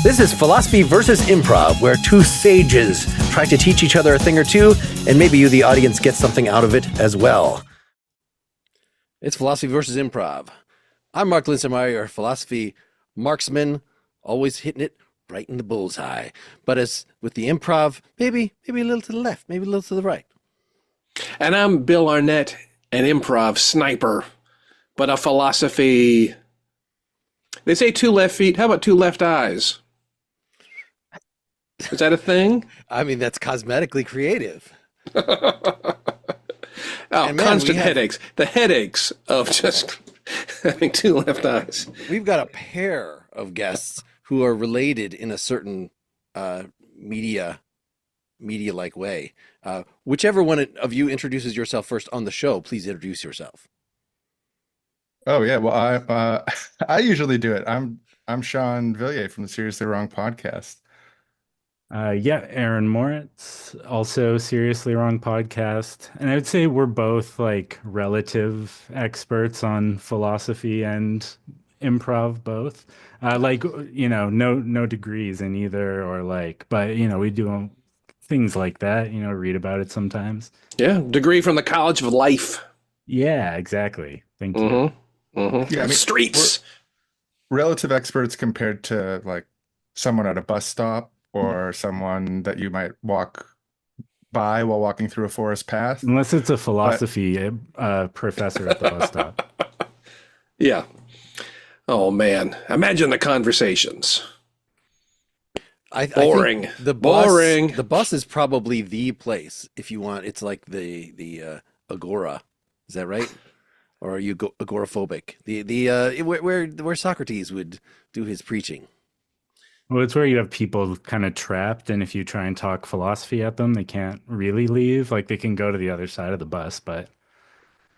This is Philosophy versus Improv, where two sages try to teach each other a thing or two, and maybe you, the audience, get something out of it as well. It's Philosophy versus Improv. I'm Mark Linsenmeyer, your philosophy marksman, always hitting it right in the bullseye. But as with the improv, maybe a little to the left, maybe a little to the right. And I'm Bill Arnett, an improv sniper, but a philosophy. They say 2 left feet. How about 2 left eyes? Is that a thing? I mean, that's cosmetically creative. Constant headaches. The headaches of just having 2 left eyes. We've got a pair of guests who are related in a certain media-like way. Whichever one of you introduces yourself first on the show, please introduce yourself. Oh yeah, well I usually do it. I'm Shawn Vulliez from the Seriously Wrong podcast. Aaron Moritz, also Seriously Wrong podcast. And I would say we're both like relative experts on philosophy and improv both. No degrees in either but we do things like that, read about it sometimes. Yeah, degree from the College of Life. Yeah, exactly. Thank you. Mm-hmm. Yeah, streets. Relative experts compared to like someone at a bus stop or someone that you might walk by while walking through a forest path. Unless it's a philosophy professor at the bus stop. Yeah. Oh, man. Imagine the conversations. Boring. Boring. The bus is probably the place if you want. It's like the agora. Is that right? Or are you agoraphobic? Where Socrates would do his preaching. Well, it's where you have people kind of trapped, and if you try and talk philosophy at them, they can't really leave. Like they can go to the other side of the bus, but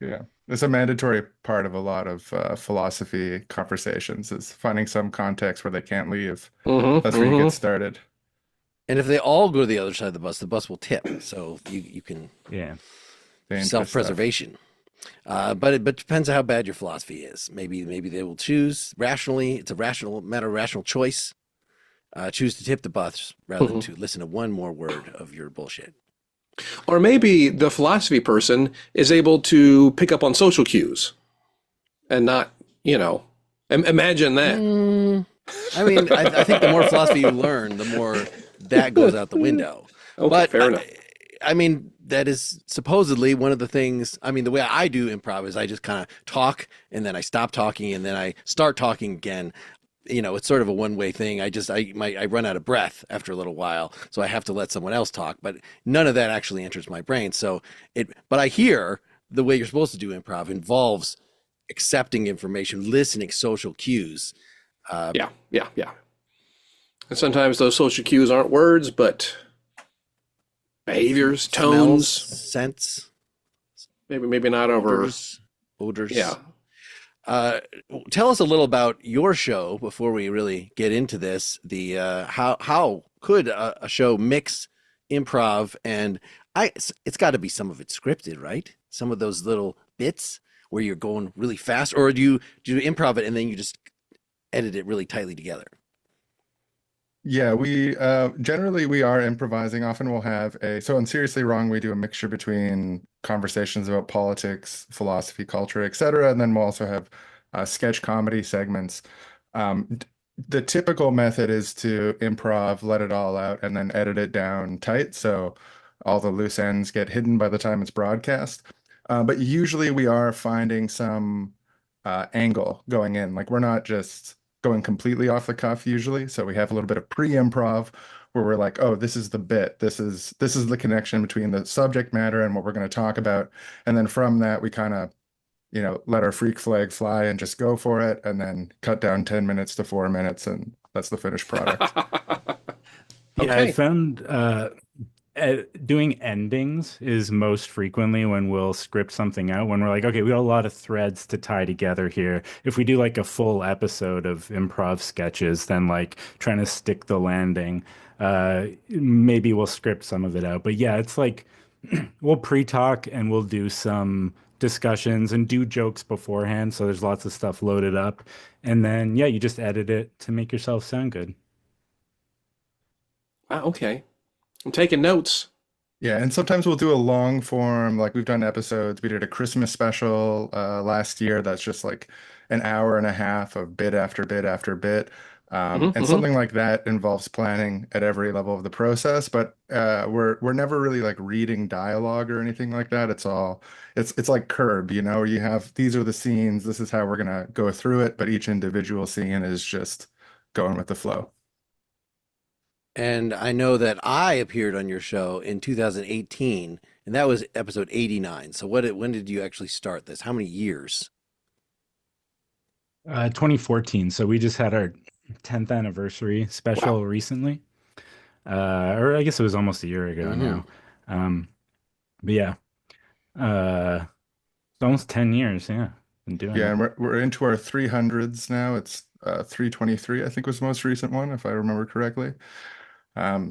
yeah, it's a mandatory part of a lot of philosophy conversations is finding some context where they can't leave. That's where you get started. And if they all go to the other side of the bus will tip. So you can self-preservation. But it depends on how bad your philosophy is. Maybe they will choose rationally. It's a matter of rational choice. Choose to tip the bus rather than to listen to one more word of your bullshit. Or maybe the philosophy person is able to pick up on social cues and not, imagine that. I mean, I think the more philosophy you learn, the more that goes out the window. Okay, but fair enough. I mean, that is supposedly one of the things. I mean, the way I do improv is I just kind of talk and then I stop talking and then I start talking again. It's sort of a one-way thing. I run out of breath after a little while, so I have to let someone else talk. But none of that actually enters my brain. But I hear the way you're supposed to do improv involves accepting information, listening, social cues. Yeah. And sometimes those social cues aren't words, but behaviors, tones, smells, scents, maybe not over odors. Yeah. Tell us a little about your show before we really get into this. How could a show mix improv and it's got to be some of it scripted, right? Some of those little bits where you're going really fast, or do you improv it and then you just edit it really tightly together? Yeah, we generally we are improvising. Often we'll have so in Seriously Wrong, we do a mixture between conversations about politics, philosophy, culture, etc. And then we'll also have sketch comedy segments. The typical method is to improv, let it all out, and then edit it down tight. So all the loose ends get hidden by the time it's broadcast. But usually we are finding some angle going in. Like we're not just going completely off the cuff usually. So we have a little bit of pre-improv where we're like, oh, this is the bit. This is the connection between the subject matter and what we're going to talk about. And then from that, we kind of, let our freak flag fly and just go for it. And then cut down 10 minutes to 4 minutes. And that's the finished product. Yeah, I found doing endings is most frequently when we'll script something out, when we're like, okay, we got a lot of threads to tie together here. If we do like a full episode of improv sketches, then like trying to stick the landing, maybe we'll script some of it out. But yeah, it's like we'll pre-talk and we'll do some discussions and do jokes beforehand. So there's lots of stuff loaded up. And then, yeah, you just edit it to make yourself sound good. Wow, okay. I'm taking notes. Yeah, and sometimes we'll do a long form, like we've done episodes. We did a Christmas special last year that's just like an hour and a half of bit after bit after bit. And Hmm. something like that involves planning at every level of the process, but we're never really like reading dialogue or anything like that. It's like Curb, you know, you have these are the scenes, this is how we're gonna go through it, but each individual scene is just going with the flow. And I know that I appeared on your show in 2018, and that was episode 89. So when did you actually start this? How many years? 2014. So we just had our 10th anniversary Wow. special recently. Or I guess it was almost a year ago Hmm. now. But yeah, it's almost 10 years. Yeah, been doing Yeah, it. and we're into our 300s now. It's 323, I think was the most recent one, if I remember correctly.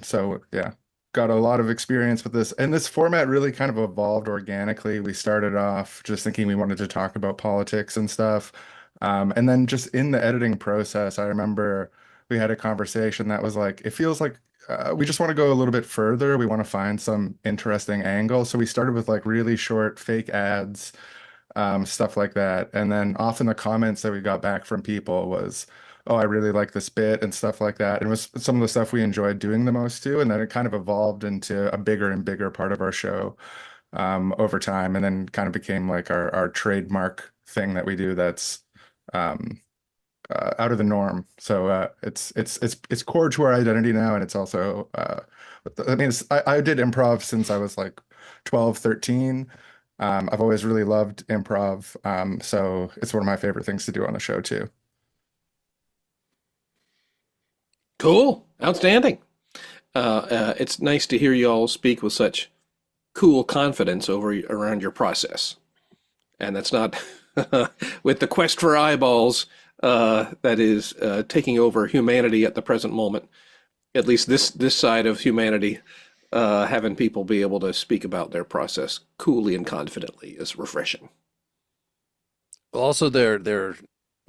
So yeah, got a lot of experience with this. And this format really kind of evolved organically. We started off just thinking we wanted to talk about politics and stuff. And then just in the editing process, I remember we had a conversation that was like, it feels like we just want to go a little bit further. We want to find some interesting angle. So we started with like really short fake ads, stuff like that. And then often the comments that we got back from people was, oh, I really like this bit and stuff like that. And it was some of the stuff we enjoyed doing the most too. And then it kind of evolved into a bigger and bigger part of our show over time, and then kind of became like our trademark thing that we do that's um, out of the norm. So it's core to our identity now, and it's also I mean I did improv since I was like 12, 13. I've always really loved improv, so it's one of my favorite things to do on the show too. Cool. Outstanding. It's nice to hear you all speak with such cool confidence around your process. And that's not with the quest for eyeballs that is taking over humanity at the present moment. At least this side of humanity, having people be able to speak about their process coolly and confidently is refreshing. Also, they're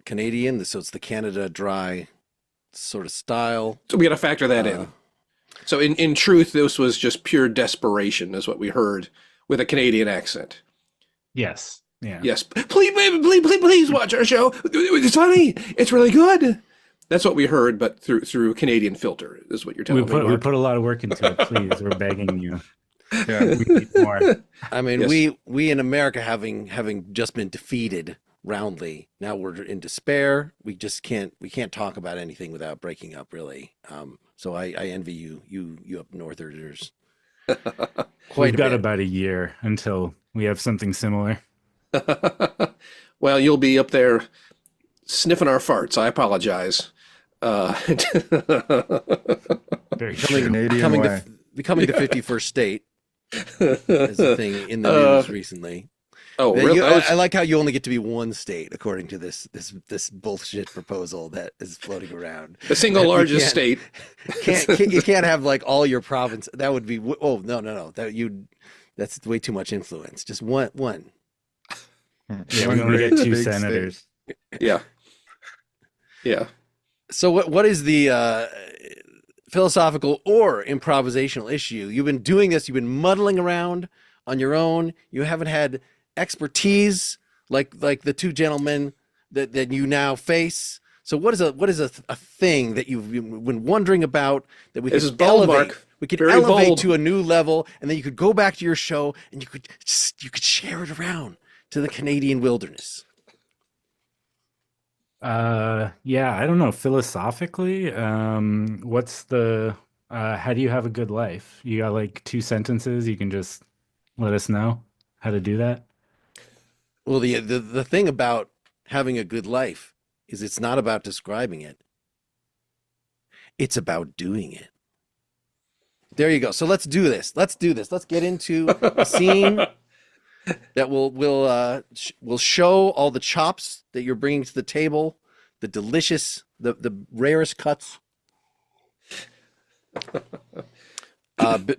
Canadian, so it's the Canada Dry sort of style. So we got to factor that Uh, in. So in truth, this was just pure desperation, is what we heard with a Canadian accent. Yes. Yeah. Yes, please, please watch our show. It's funny. It's really good. That's what we heard, but through a Canadian filter is what you're We telling me, we Mark. put a lot of work into it. Please, we're begging you. Yeah. We need more. I mean, Yes. we in America having just been defeated roundly. Now we're in despair. We can't talk about anything without breaking up, really. So I envy you up northerners quite We've a got bit. about a year until we have something similar. Well, you'll be up there sniffing our farts. I apologize. Uh, Very Becoming true. Canadian becoming way. becoming the 51st state is a thing in the news recently. oh, Yeah, really? I like how you only get to be one state according to this bullshit proposal that is floating around. The single You largest state. you can't have like all your province. That would be oh no that's way too much influence. Just one. Yeah, One we only great get two big state. senators. Yeah, yeah. So what is the philosophical or improvisational issue? You've been doing this. You've been muddling around on your own. You haven't had expertise like the two gentlemen that you now face. So what is a thing that you've been wondering about that we This could is bold, elevate? Mark. We could Very elevate bold. to a new level, and then you could go back to your show and you could share it around to the Canadian wilderness. Yeah, I don't know. Philosophically, what's the how do you have a good life? You got like two sentences, you can just let us know how to do that. Well, the thing about having a good life is it's not about describing it. It's about doing it. There you go. So let's do this. Let's do this. Let's get into a scene that will show all the chops that you're bringing to the table, the delicious, the rarest cuts.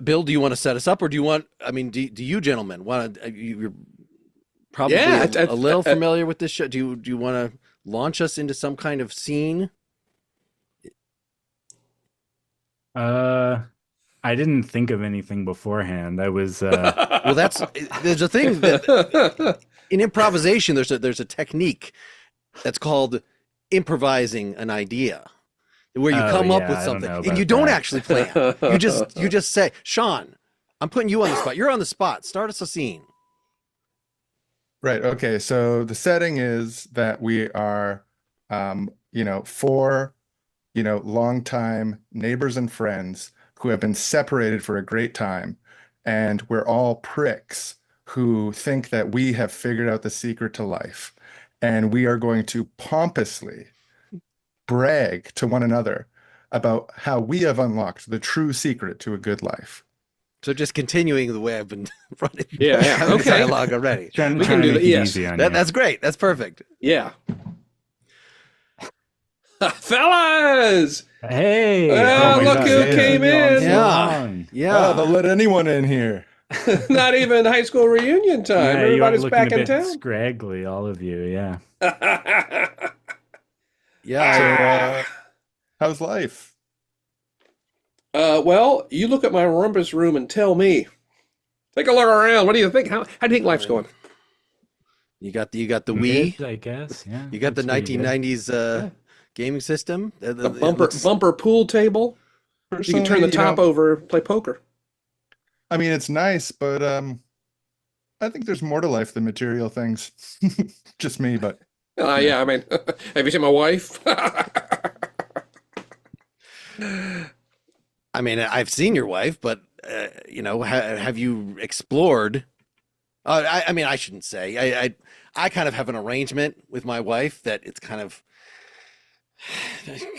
Bill, do you want to set us up, or do you want? I mean, do you gentlemen want to? You're probably Yeah, a little familiar with this show. Do you want to launch us into some kind of scene? I didn't think of anything beforehand. I was Well, there's a thing that in improvisation there's a technique that's called improvising an idea, where you come up with I don't something know and you about don't that. actually plan. You just say, Shawn, I'm putting you on the spot. You're on the spot. Start us a scene. Right. Okay. So the setting is that we are, four, longtime neighbors and friends who have been separated for a great time. And we're all pricks who think that we have figured out the secret to life. And we are going to pompously brag to one another about how we have unlocked the true secret to a good life. So just continuing the way I've been running Yeah. having Okay. dialogue already. trying, We trying can do to make that, it yes. easy on you. That's great. That's perfect. Yeah. Fellas! Hey, Well, my look God, who it came hasn't been on in. so Yeah. long. Yeah. Oh, they'll let anyone in here. Not even high school reunion time. Yeah, you are Everybody's looking back a in bit town. scraggly, all of you. Yeah. Yeah. How's life? Well, you look at my rumpus room and tell me. Take a look around. What do you think? How do you think life's going? You got the Wii. I guess. Yeah. You got the Looks pretty good. 1990s gaming system. The bumper pool table. You can turn the top over, play poker. I mean, it's nice, but I think there's more to life than material things. Just me, but Yeah, I mean, have you seen my wife? I mean, I've seen your wife, but have you explored? I mean, I shouldn't say. I kind of have an arrangement with my wife that it's kind of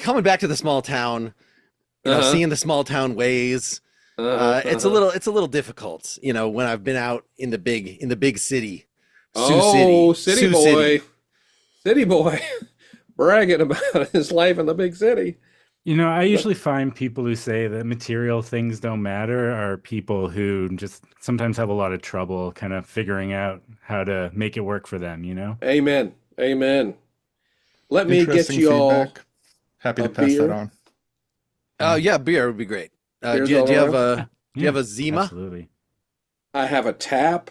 coming back to the small town, seeing the small town ways. It's a little difficult, when I've been out in the big city. Oh, Sioux city boy. City boy. Bragging about his life in the big city. I usually find people who say that material things don't matter are people who just sometimes have a lot of trouble kind of figuring out how to make it work for them, Amen. Amen. Let me get interesting you all feedback. Happy to a pass beer. that on. Oh yeah, beer would be great. Do Beer's you all have right. a do you have a Zima? Absolutely. I have a tap.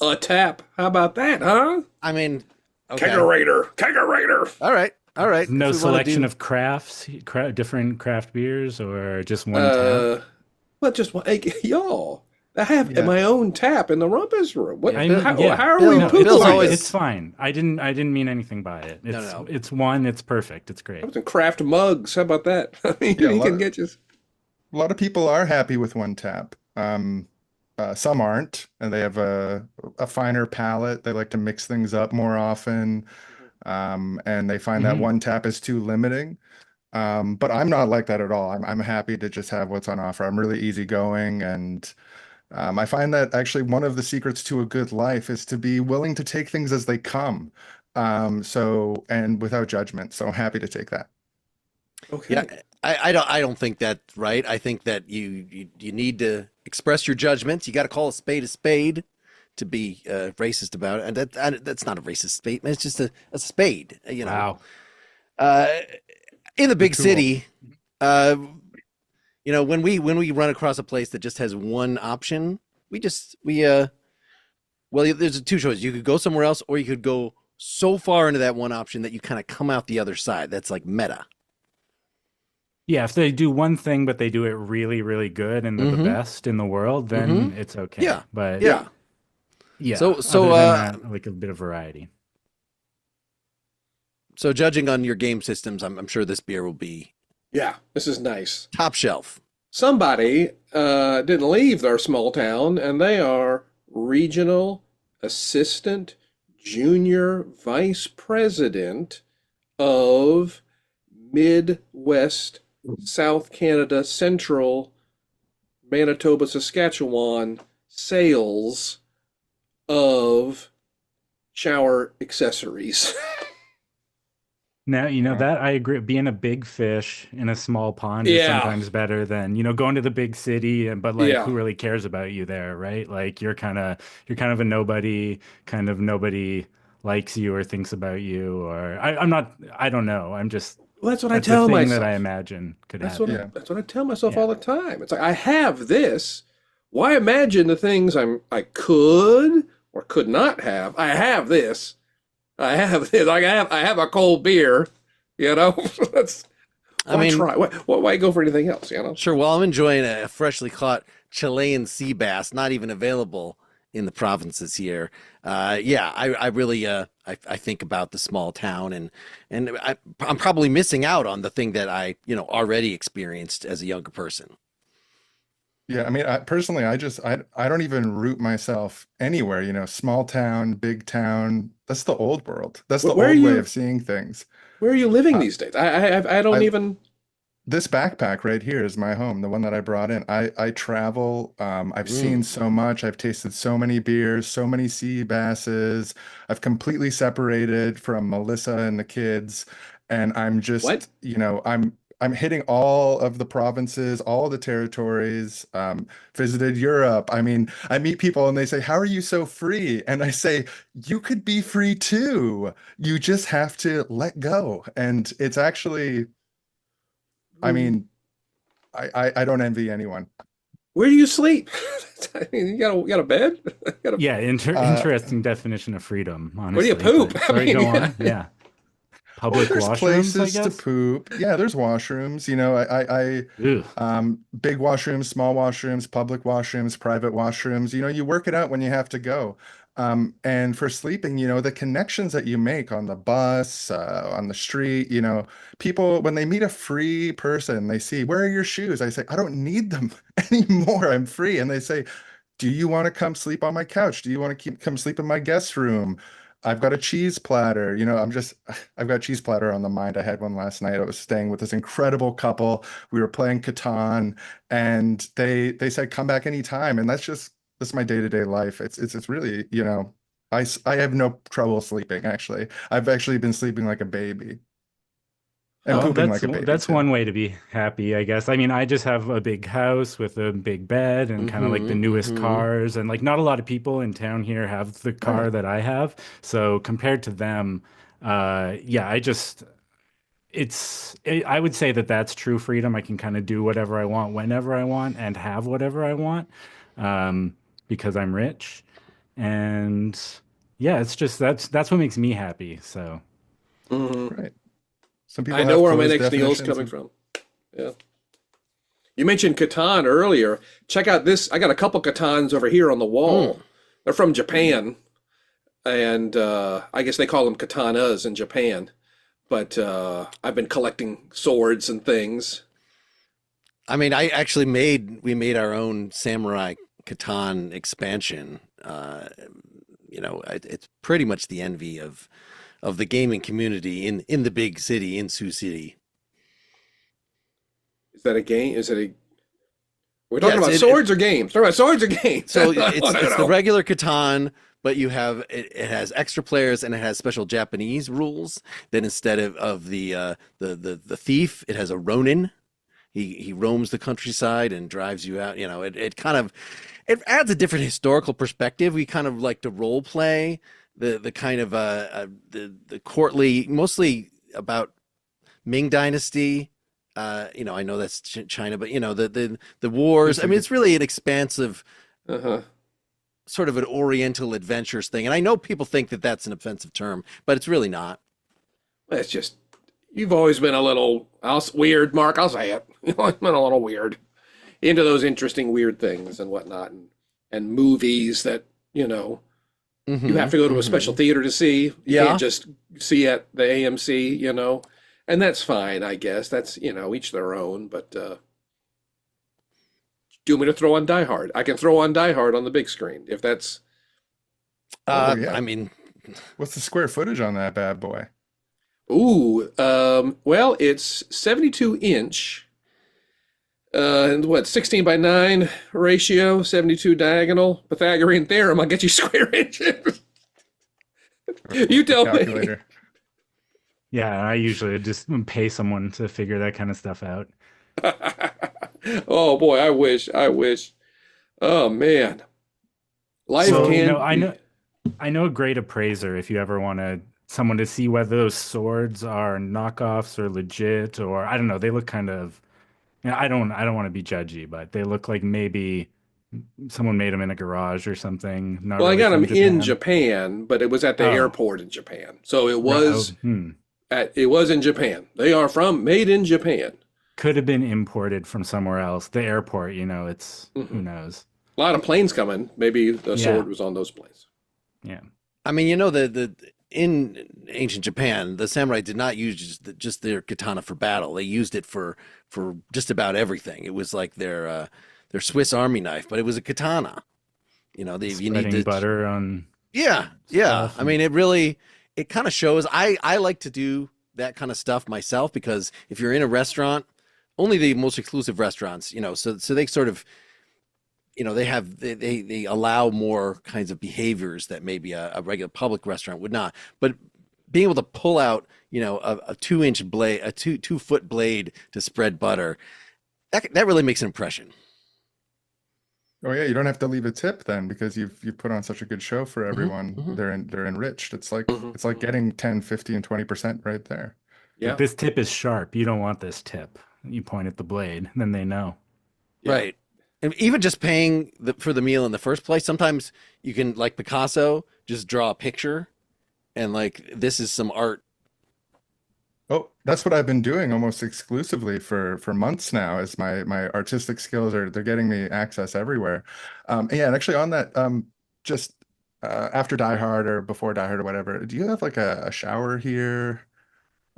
A tap. How about that, huh? I mean, okay. Kegerator. All right. No If we wanna selection do- of different craft beers, or just one tap? Well, just one. Hey, y'all, I have Yeah. my own tap in the rumpus room. What? Yeah, How are Bill- we no, poo Bill's pooing always- this? It's fine. I didn't mean anything by it. No. It's one. It's perfect. It's great. I was in craft mugs. How about that? I mean, Yeah, you a can lot- get you. A lot of people are happy with one tap. Some aren't, and they have a finer palate. They like to mix things up more often, and they find that Mhm. one tap is too limiting. But I'm not like that at all. I'm happy to just have what's on offer. I'm really easygoing, and I find that actually one of the secrets to a good life is to be willing to take things as they come. And without judgment. So I'm happy to take that. Okay. Yeah, I don't think that's right. I think that you need to express your judgments. You got to call a spade to be racist about it, and that's not a racist statement. It's just a spade. Wow. In the big Cool. city, when we run across a place that just has one option, there's two choices. You could go somewhere else, or you could go so far into that one option that you kind of come out the other side. That's like meta. Yeah, if they do one thing, but they do it really, really good and they're the Mhm. best in the world, then it's okay. Yeah. But Yeah. yeah. So- other so, than uh, that, like a bit of variety. So judging on your game systems, I'm sure this beer will be Yeah, this is nice. top shelf. Somebody didn't leave their small town, and they are regional assistant junior vice president of Midwest, South Canada, Central, Manitoba, Saskatchewan sales of shower accessories. Now, that I agree. Being a big fish in a small pond is Yeah. sometimes better than, going to the big city. But like, Yeah. who really cares about you there, right? Like, you're kind of a nobody. Kind of nobody likes you or thinks about you. Or I don't know. Well, that's what I That's tell the thing myself. that I imagine could That's happen. Yeah. that's what I tell myself Yeah. all the time. It's like I have this. Why imagine the things I could or could not have? I have this. I have this. I have a cold beer. You know, that's I mean, try. Why go for anything else? You know. sure. While I'm enjoying a freshly caught Chilean sea bass, not even available in the provinces here. Yeah, I really I think about the small town, and I'm probably missing out on the thing that I already experienced as a younger person. Yeah, I mean, personally, I don't even root myself anywhere, small town, big town. That's the old world. That's the Where are old way you? of seeing things. Where are you living Uh, these days? I don't I even. This backpack right here is my home, the one that I brought in. I travel. I've seen Mm. so much. I've tasted so many beers, so many sea basses. I've completely separated from Melissa and the kids, and I'm What? just, I'm hitting all of the provinces, all the territories. Visited Europe. I mean, I meet people and they say, "How are you so free?" And I say, "You could be free too. You just have to let go." And it's actually. I mean, I don't envy anyone. Where do you sleep? I mean, you got a bed? You got a, Yeah, Uh, interesting definition of freedom, where do you honestly. poop? But I sorry, mean, go yeah. on. Yeah. well, Public there's washrooms, I places to guess. poop. Yeah, there's washrooms. Ugh. Big washrooms, small washrooms, public washrooms, private washrooms. You work it out when you have to go. And for sleeping, the connections that you make on the bus, on the street, people, when they meet a free person, they see, "Where are your shoes?" I say, "I don't need them anymore. I'm free." And they say, "Do you want to come sleep on my couch? Do you want to come sleep in my guest room? I've got a cheese platter." I've got cheese platter on the mind. I had one last night. I was staying with this incredible couple. We were playing Catan, and they said, "Come back anytime." And that's my day-to-day life. It's really, I have no trouble sleeping, actually. I've actually been sleeping like a baby and Well, pooping that's like a baby that's too. one way to be happy, I guess. I mean, I just have a big house with a big bed and kind of like the Mm-hmm. newest Mm-hmm. cars, and like not a lot of people in town here have the Oh yeah. car that I have. So compared to them, yeah, I would say that that's true freedom. I can kind of do whatever I want whenever I want and have whatever I want, um, because I'm rich. And yeah, it's just that's what makes me happy. So. Mhm. Right. Some I people know have where my closed next meal is definitions coming and from. Yeah. You mentioned Catan earlier. Check out this. I got a couple Catans over here on the Mm. wall. They're from Japan, and I guess they call them katanas in Japan. But I've been collecting swords and things. I mean, we made our own Samurai Catan expansion. It's pretty much the envy of the gaming community in the big city in Sioux City. Is that a game? Is it a? We're talking Yes, about swords or games? Talking about swords or games? so I it's don't it's the know. regular Catan, but it has extra players and it has special Japanese rules. Then instead of the thief, it has a Ronin. He roams the countryside and drives you out. It kind of it adds a different historical perspective. We kind of like to role play the kind of the courtly, mostly about Ming Dynasty. I know that's China, but the wars. just I a mean, it's really an expansive Uh-huh. sort of an Oriental adventures thing. And I know people think that that's an offensive term, but it's really not. It's just you've always been a little weird, Mark. I'll say it. You've always been a little weird into those interesting weird things and whatnot, and movies that you Hmm. have to go to a Hmm. special theater to see. You Yeah. can't just see at the AMC, and that's fine, I guess. That's each their own. But do you want me to throw on Die Hard? I can throw on Die Hard on the big screen if that's. oh yeah. I mean, What's the square footage on that bad boy? Ooh, well, it's 72 inch. And what, 16 by 9 ratio, 72 diagonal, Pythagorean theorem. I'll get you square inches. You tell me. Calculator. Yeah, I usually just pay someone to figure that kind of stuff out. Oh boy, I wish. I wish. Oh man. Life So, can I be. know a great appraiser if you ever want to someone to see whether those swords are knockoffs or legit, or I don't know. They look kind of, I don't want to be judgy, but they look like maybe someone made them in a garage or something. Not Well, I really got them from in Japan. Japan, but it was at the Oh, airport in Japan. So it right. Oh, was it was in Japan. They are made in Japan. could have been imported from somewhere else. The airport, it's Hmm. who knows. A lot of planes coming. Maybe the Yeah, sword was on those planes. yeah. I mean, the in ancient Japan, the samurai did not use just their katana for battle. They used it for just about everything. It was like their Swiss Army knife, but it was a katana. You need Spreading to, butter on yeah. stuff I and mean, it kind of shows. I like to do that kind of stuff myself because if you're in a restaurant, only the most exclusive restaurants, so they sort of, they allow more kinds of behaviors that maybe a regular public restaurant would not. But being able to pull out, a 2-inch blade, a 2 foot blade to spread butter, that really makes an impression. Oh yeah, you don't have to leave a tip then because you've put on such a good show for Hmm. everyone. Hmm. They're enriched. Hmm. It's like getting 10, 15, 20% right there. like Yeah, this tip is sharp. You don't want this tip. You point at the blade, then they know. yeah. Right. And even just paying for the meal in the first place, sometimes you can, like Picasso, just draw a picture and like this is some art. Oh, that's what I've been doing almost exclusively for months now. Is my artistic skills they're getting me access everywhere. Yeah, and actually on that, just after Die Hard or before Die Hard or whatever, do you have like a shower here,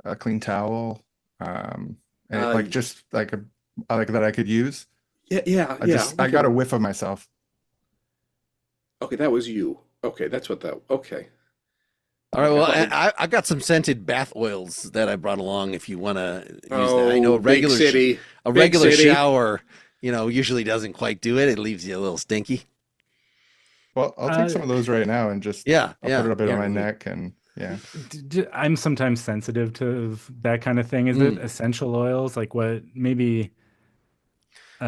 a clean towel, and Uh, like just like a like that I could use? yeah, yeah, yeah. We I got a can. whiff of myself. Okay, that was you. Okay, that's what that. Okay. All right. I Well, thought maybe. I've got some scented bath oils that I brought along if you want to use that. I know Oh, big city, a big regular city. shower, usually doesn't quite do it. It leaves you a little stinky. Well, I'll take Uh, some of those right now and just Yeah. I'll put Yeah. it a bit on Yeah. my neck and yeah. I'm sometimes sensitive to that kind of thing. Is it Mm. essential oils? Like what? Maybe.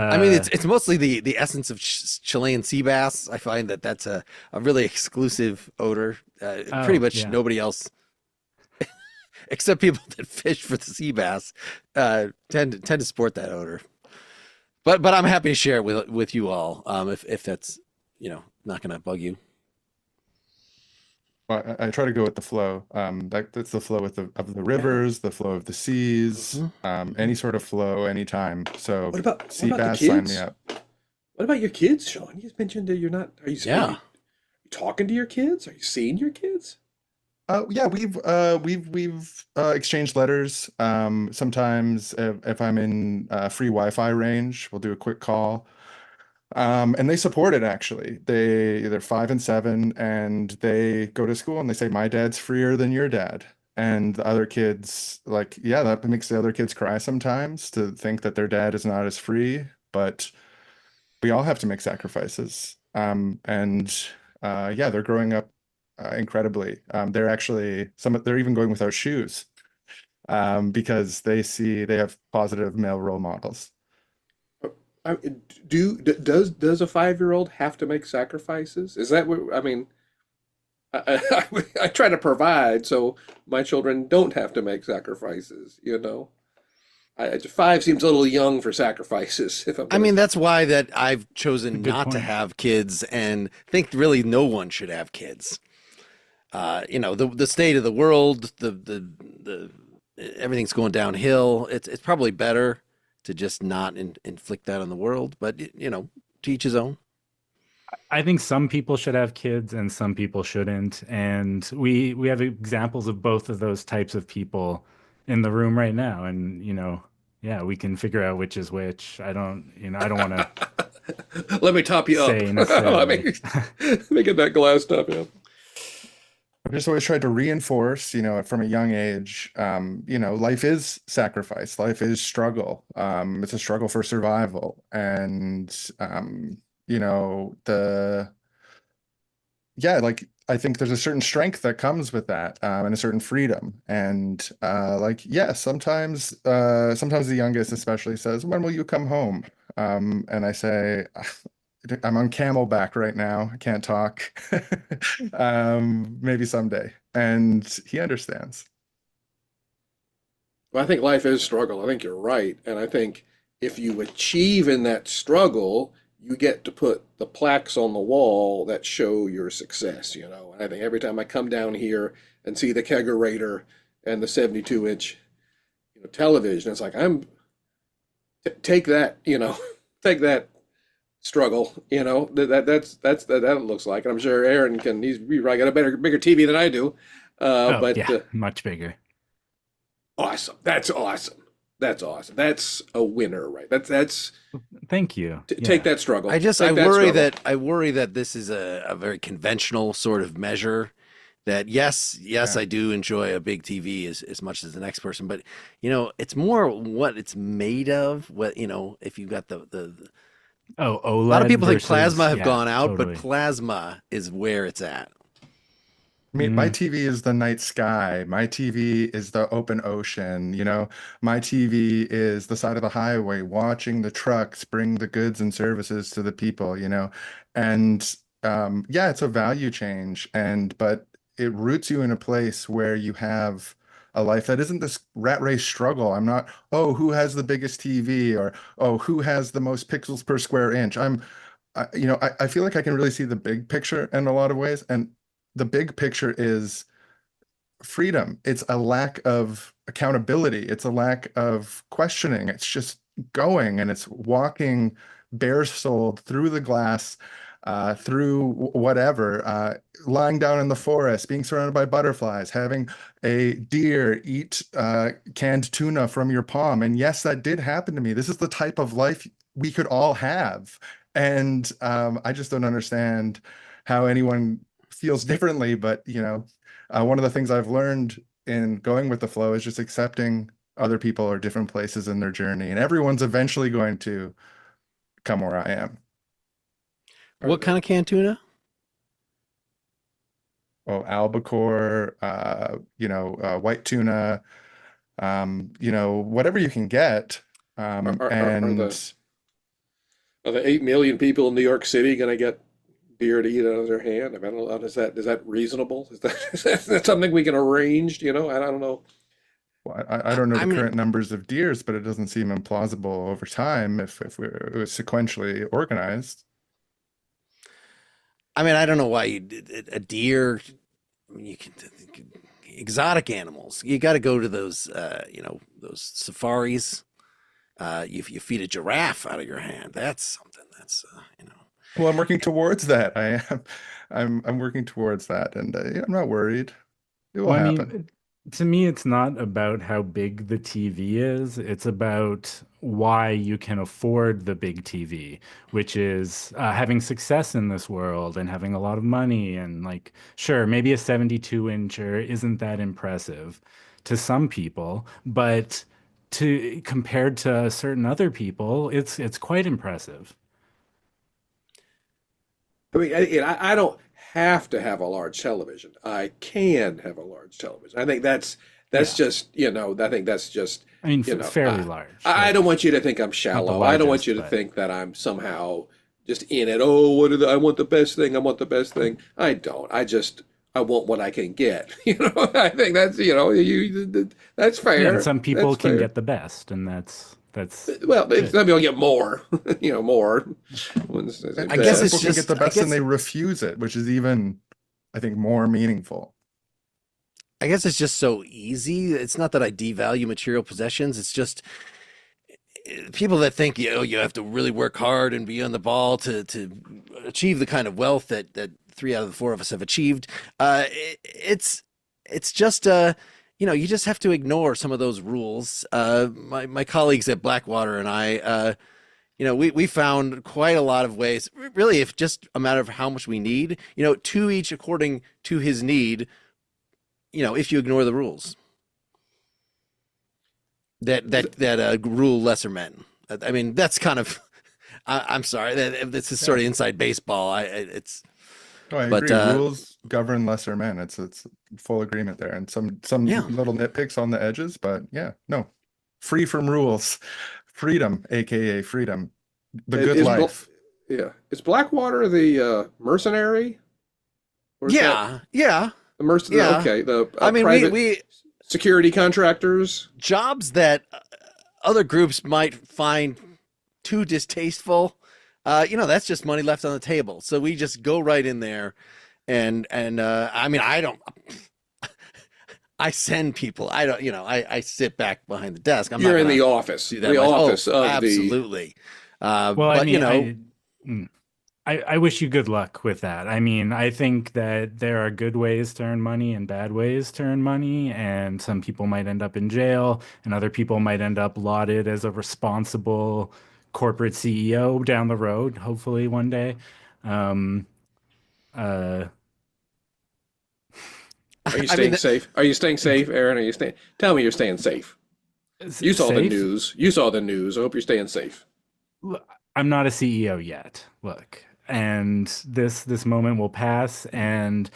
I mean, Uh, it's mostly the essence of Chilean sea bass. I find that that's a really exclusive odor. Pretty oh much yeah. nobody else, except people that fish for the sea bass, tend to sport that odor. But I'm happy to share it with you all. If that's not going to bug you. Well, I try to go with the flow. That's the flow of the rivers, the flow of the seas, Hmm. any sort of flow, anytime. So What sea about the bass, sign me kids? up. What about your kids, Sean? You mentioned that you're not. Are Yeah. you talking to your kids? Are you seeing your kids? Yeah, we've exchanged letters. Sometimes if I'm in free Wi-Fi range, we'll do a quick call. And they support it actually. They're 5 and 7, and they go to school and they say, "My dad's freer than your dad." And the other kids, like, yeah, that makes the other kids cry sometimes to think that their dad is not as free, but we all have to make sacrifices. And yeah, they're growing up incredibly. They're actually they're even going without shoes because they have positive male role models. I, does a 5-year-old have to make sacrifices? Is that what I mean? I try to provide so my children don't have to make sacrifices. Five seems a little young for sacrifices. If I'm I gonna, mean, that's why that I've It's a chosen good not to point. have kids and think really no one should have kids. The state of the world, the everything's going downhill. It's probably better to just not inflict that on the world, but to each his own. I think some people should have kids and some people shouldn't. And we have examples of both of those types of people in the room right now. And, yeah, we can figure out which is which. I don't want to let me top you up. say let necessarily. me let me get that glass top you up. I've just always tried to reinforce, from a young age, life is sacrifice, life is struggle. It's a struggle for survival. And, you know, the, yeah, like I think there's a certain strength that comes with that, and a certain freedom. And like, yeah, sometimes the youngest especially says, "When will you come home?" And I say, I'm on camelback right now. I can't talk. Maybe someday. and he understands. Well, I think life is struggle. I think you're right. And I think if you achieve in that struggle, you get to put the plaques on the wall that show your success, you know. And I think every time I come down here and see the kegerator and the 72-inch, you know, television, it's like take that, you know, take that struggle, you know. That's that looks like. And I'm sure Aaron can. He's probably got a bigger TV than I do. Oh, yeah, much bigger. Awesome. That's awesome. That's awesome. That's a winner, right? That's Thank you. Take that struggle. I worry that this is a very conventional sort of measure. That yes, I do enjoy a big TV as much as the next person, but you know, it's more what it's made of. What, you know, if you got the OLED, a lot of people think plasma have gone out, totally. but plasma is where it's at. I mean, my TV is the night sky. My TV is the open ocean. You know, my TV is the side of the highway watching the trucks bring the goods and services to the people, you know. And yeah, it's a value change. But it roots you in a place where you have a life that isn't this rat race struggle. I'm not, oh, who has the biggest TV, or, oh, who has the most pixels per square inch. You know, I feel like I can really see the big picture in a lot of ways. And the big picture is freedom. It's a lack of accountability. It's a lack of questioning. It's just going, and it's walking bare-souled through the glass, through whatever, lying down in the forest, being surrounded by butterflies, having a deer eat canned tuna from your palm. And yes, that did happen to me. This is the type of life we could all have. And I just don't understand how anyone feels differently. But, you know, one of the things I've learned in going with the flow is just accepting other people are different places in their journey, and everyone's eventually going to come where I am. What kind of canned tuna? Oh, albacore, you know, white tuna, you know, whatever you can get. Are the 8 million people in New York City going to get beer to eat out of their hand? I don't know. Is that reasonable? Is that something we can arrange? You know, I don't know. Well, I don't know the current numbers of deers, but it doesn't seem implausible over time if it was sequentially organized. I mean, I don't know why a deer. I mean, you can exotic animals. You got to go to those, you know, those safaris. You feed a giraffe out of your hand. That's something. That's you know. Well, I'm working towards that. I'm working towards that, and yeah, I'm not worried. It will happen. I mean, to me, it's not about how big the TV is. It's about why you can afford the big TV, which is having success in this world and having a lot of money. And like, sure, maybe a 72-incher isn't that impressive to some people, but compared to certain other people, it's quite impressive. I mean, I don't have to have a large television. I can have a large television. I think that's just, you know, I think that's just, I mean, you know, fairly large. I don't want you to think I'm shallow. I don't want you to think that I'm somehow just in it. Oh, I want the best thing. I want the best thing. I don't. I want what I can get. You know, I think that's, you know, that's fair. Yeah, and some people can get the best, and that's well, some people get more, you know, more. I guess people can get the best and they refuse it, which is even, I think, more meaningful. I guess it's just so easy. It's not that I devalue material possessions. It's just people that think, you know, you have to really work hard and be on the ball to achieve the kind of wealth that 3 out of the 4 of us have achieved. It's just you know, you just have to ignore some of those rules. My colleagues at Blackwater and I, you know, we found quite a lot of ways, really, if just a matter of how much we need, you know, 2 each according to his need, you know, if you ignore the rules that rule lesser men. I mean, that's kind of, I'm sorry, this is sort of inside baseball. It's. Oh, I agree. Rules govern lesser men. It's full agreement there, and some little nitpicks on the edges, but yeah, no, free from rules, freedom, aka freedom, the good life. Yeah, is Blackwater the mercenary? Yeah. Yeah. Okay, the I mean, private we security contractors. jobs that other groups might find too distasteful. That's just money left on the table. So we just go right in there, and I mean, I don't. I send people. I don't. I sit back behind the desk. I'm not You're in gonna the office, do that. the office of absolutely. Well, I But mean, I wish you good luck with that. I mean, I think that there are good ways to earn money and bad ways to earn money, and some people might end up in jail, and other people might end up lauded as a responsible corporate CEO down the road, hopefully one day. Um, uh, Are you I mean, staying safe? Are you staying safe, Aaron? Are you staying? Tell me you're staying safe. You saw the safe? news. You saw the news. I hope you're staying safe. I'm not a CEO yet. Look, and this moment will pass, and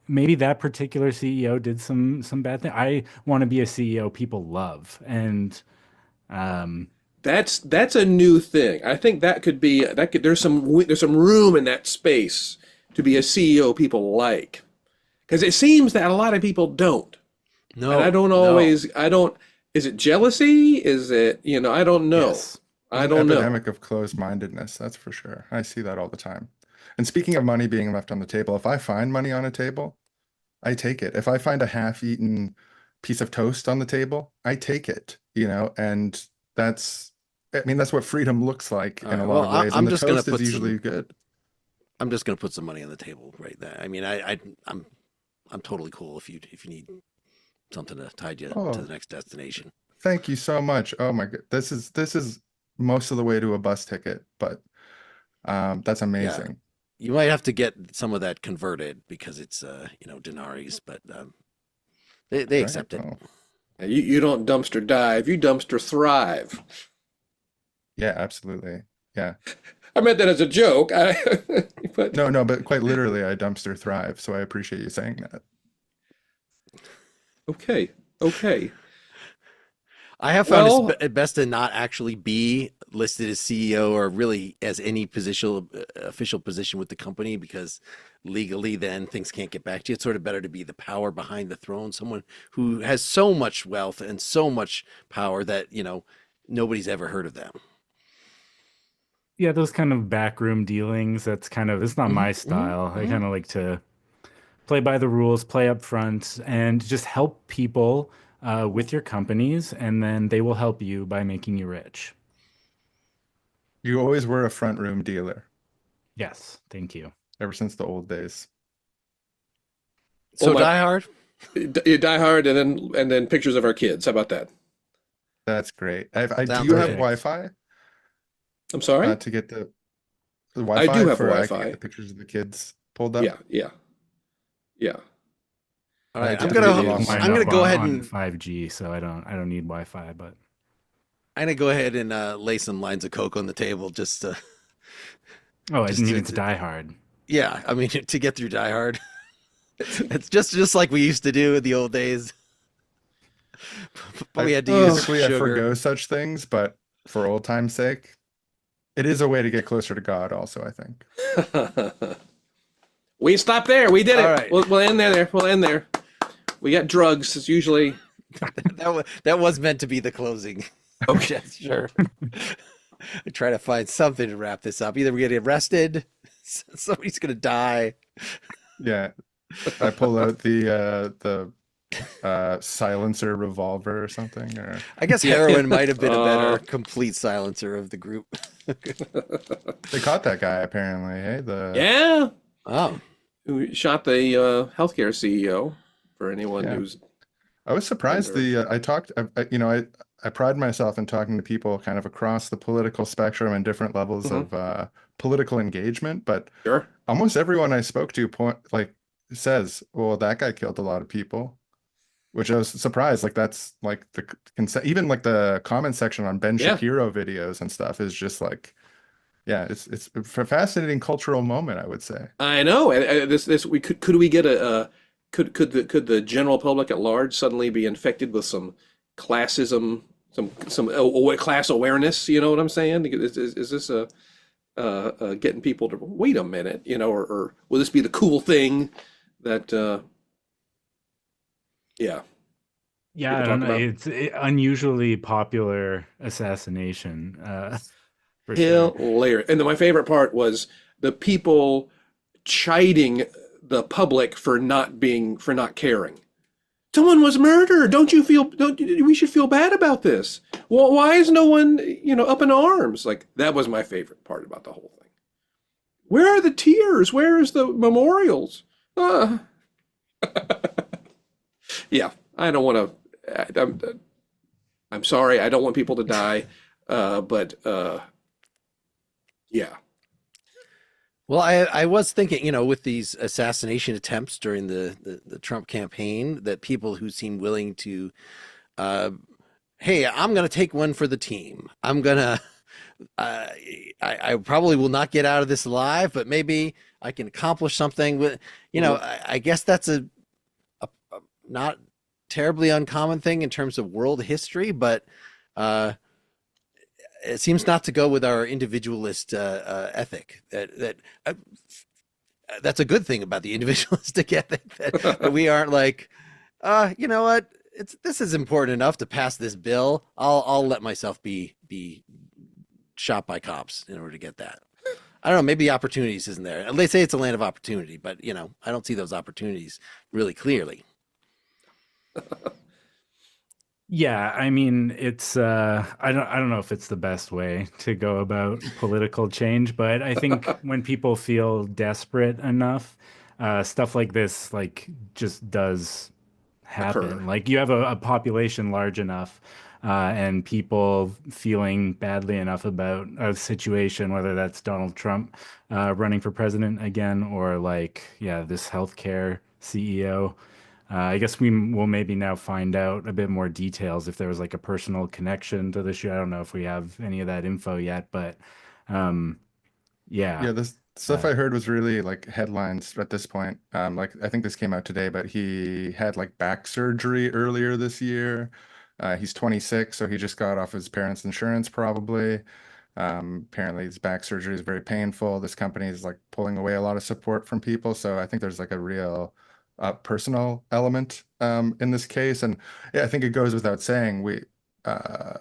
maybe that particular CEO did some bad thing. I want to be a CEO people love, and um, That's a new thing. I think that could be that could there's some room in that space to be a CEO people like, because it seems that a lot of people don't. no, And I don't no. always. I don't. Is it jealousy? Is it I don't know. yes, I There's an don't know. epidemic of closed-mindedness, that's for sure. I see that all the time. And speaking of money being left on the table, if I find money on a table, I take it. If I find a half-eaten piece of toast on the table, I take it, and I mean, that's what freedom looks like All in right. a Well, lot of ways. I'm And the just gonna toast is put usually some. good. I'm just gonna put some money on the table right there. I mean, I'm totally cool if you need something to tide you to Oh, the next destination. thank you so much. Oh my God. This is most of the way to a bus ticket, but that's Yeah, amazing. you might have to get some of that converted because it's denaries, but they Right. accept it. Oh, You don't dumpster dive. You dumpster thrive. yeah, absolutely. Yeah. I meant that as a joke. But No, no, but quite literally, I dumpster thrive. So I appreciate you saying that. okay, okay. I have found Well, it's best to not actually be listed as CEO or really as any official position with the company because legally then things can't get back to you. It's sort of better to be the power behind the throne, someone who has so much wealth and so much power that, nobody's ever heard of them. yeah, those kind of backroom dealings. It's not Hmm. my Hmm. style. I Hmm. kind of like to play by the rules, play up front, and just help people with your companies, and then they will help you by making you rich. You always were a front room dealer Yes, thank you. ever since the old days. well, So Die Hard? you die hard, and then pictures of our kids. How about that? That's great. Do Sounds you have great. Perfect. Wi-Fi I'm sorry. to get the I do Wi-Fi have for I can get Wi-Fi. the pictures of the kids pulled up? Yeah, yeah, yeah. All I right, Yeah, typically it live Hook off is. my mine I'm gonna up go ahead on and 5G, so I don't need Wi-Fi, but lay some lines of coke on the table just to oh, I just didn't to, even to to Die Hard. yeah. I mean to get through Die Hard. It's just like we used to do in the old days, but I we had to use Oh, typically I sugar. forgo such things, but for old time's sake, it is a way to get closer to God also, I think. we stop there. We did All it. right. We'll end there. We'll end there. We got drugs. It's usually That was meant to be the closing okay. gesture. I try to find something to wrap this up. Either we get arrested, somebody's gonna die. Yeah. I pull out the silencer revolver or something, or I guess Yeah. heroin might have been a better Uh, complete silencer of the group. they caught that guy apparently. Hey, yeah. Oh, Who shot the healthcare CEO? For anyone yeah. who's I was surprised. under. I talked, I pride myself in talking to people kind of across the political spectrum and different levels Mhm. of political engagement, but Sure. almost everyone I spoke to says, "Well, that guy killed a lot of people," which I was surprised. Like that's like even like the comment section on Ben Yeah. Shapiro videos and stuff is just like, yeah, it's a fascinating cultural moment, I would say. I know. This we could we get a could the general public at large suddenly be infected with some classism, some class awareness? You know what I'm saying? Is this getting people to wait a minute? Or will this be the cool thing that Yeah. Yeah, People I talk don't know. about It's unusually popular assassination, for sure. hilarious. And then my favorite part was the people chiding the public for not caring. Someone was murdered. We should feel bad about this. Well, why is no one, up in arms? Like, that was my favorite part about the whole thing. Where are the tears? Where is the memorials? Uh, yeah, I don't want to, I'm sorry. I don't want people to die. But yeah, Well, I was thinking, with these assassination attempts during the Trump campaign, that people who seem willing to, uh, hey, I'm going to take one for the team. I'm going to, I probably will not get out of this alive, but maybe I can accomplish something with, I guess that's a not terribly uncommon thing in terms of world history, but uh, it seems not to go with our individualist ethic. That's a good thing about the individualistic ethic, that we aren't like, you know what? This is important enough to pass this bill. I'll let myself be shot by cops in order to get that. I don't know. Maybe opportunities isn't there. They say it's a land of opportunity, but I don't see those opportunities really clearly. Yeah, I mean, it's I don't know if it's the best way to go about political change, but I think when people feel desperate enough, stuff like this just does occur. happen. Like you have a population large enough, and people feeling badly enough about a situation, whether that's Donald Trump running for president again, or this healthcare CEO. I guess we will maybe now find out a bit more details if there was like a personal connection to the shoe. I don't know if we have any of that info yet, but um, yeah. Yeah, this stuff Uh, I heard was really like headlines at this point. Like I think this came out today, but he had like back surgery earlier this year. He's 26, so he just got off his parents' insurance probably. Apparently his back surgery is very painful. This company is like pulling away a lot of support from people. So I think there's like a real personal element in this case. And yeah, I think it goes without saying uh,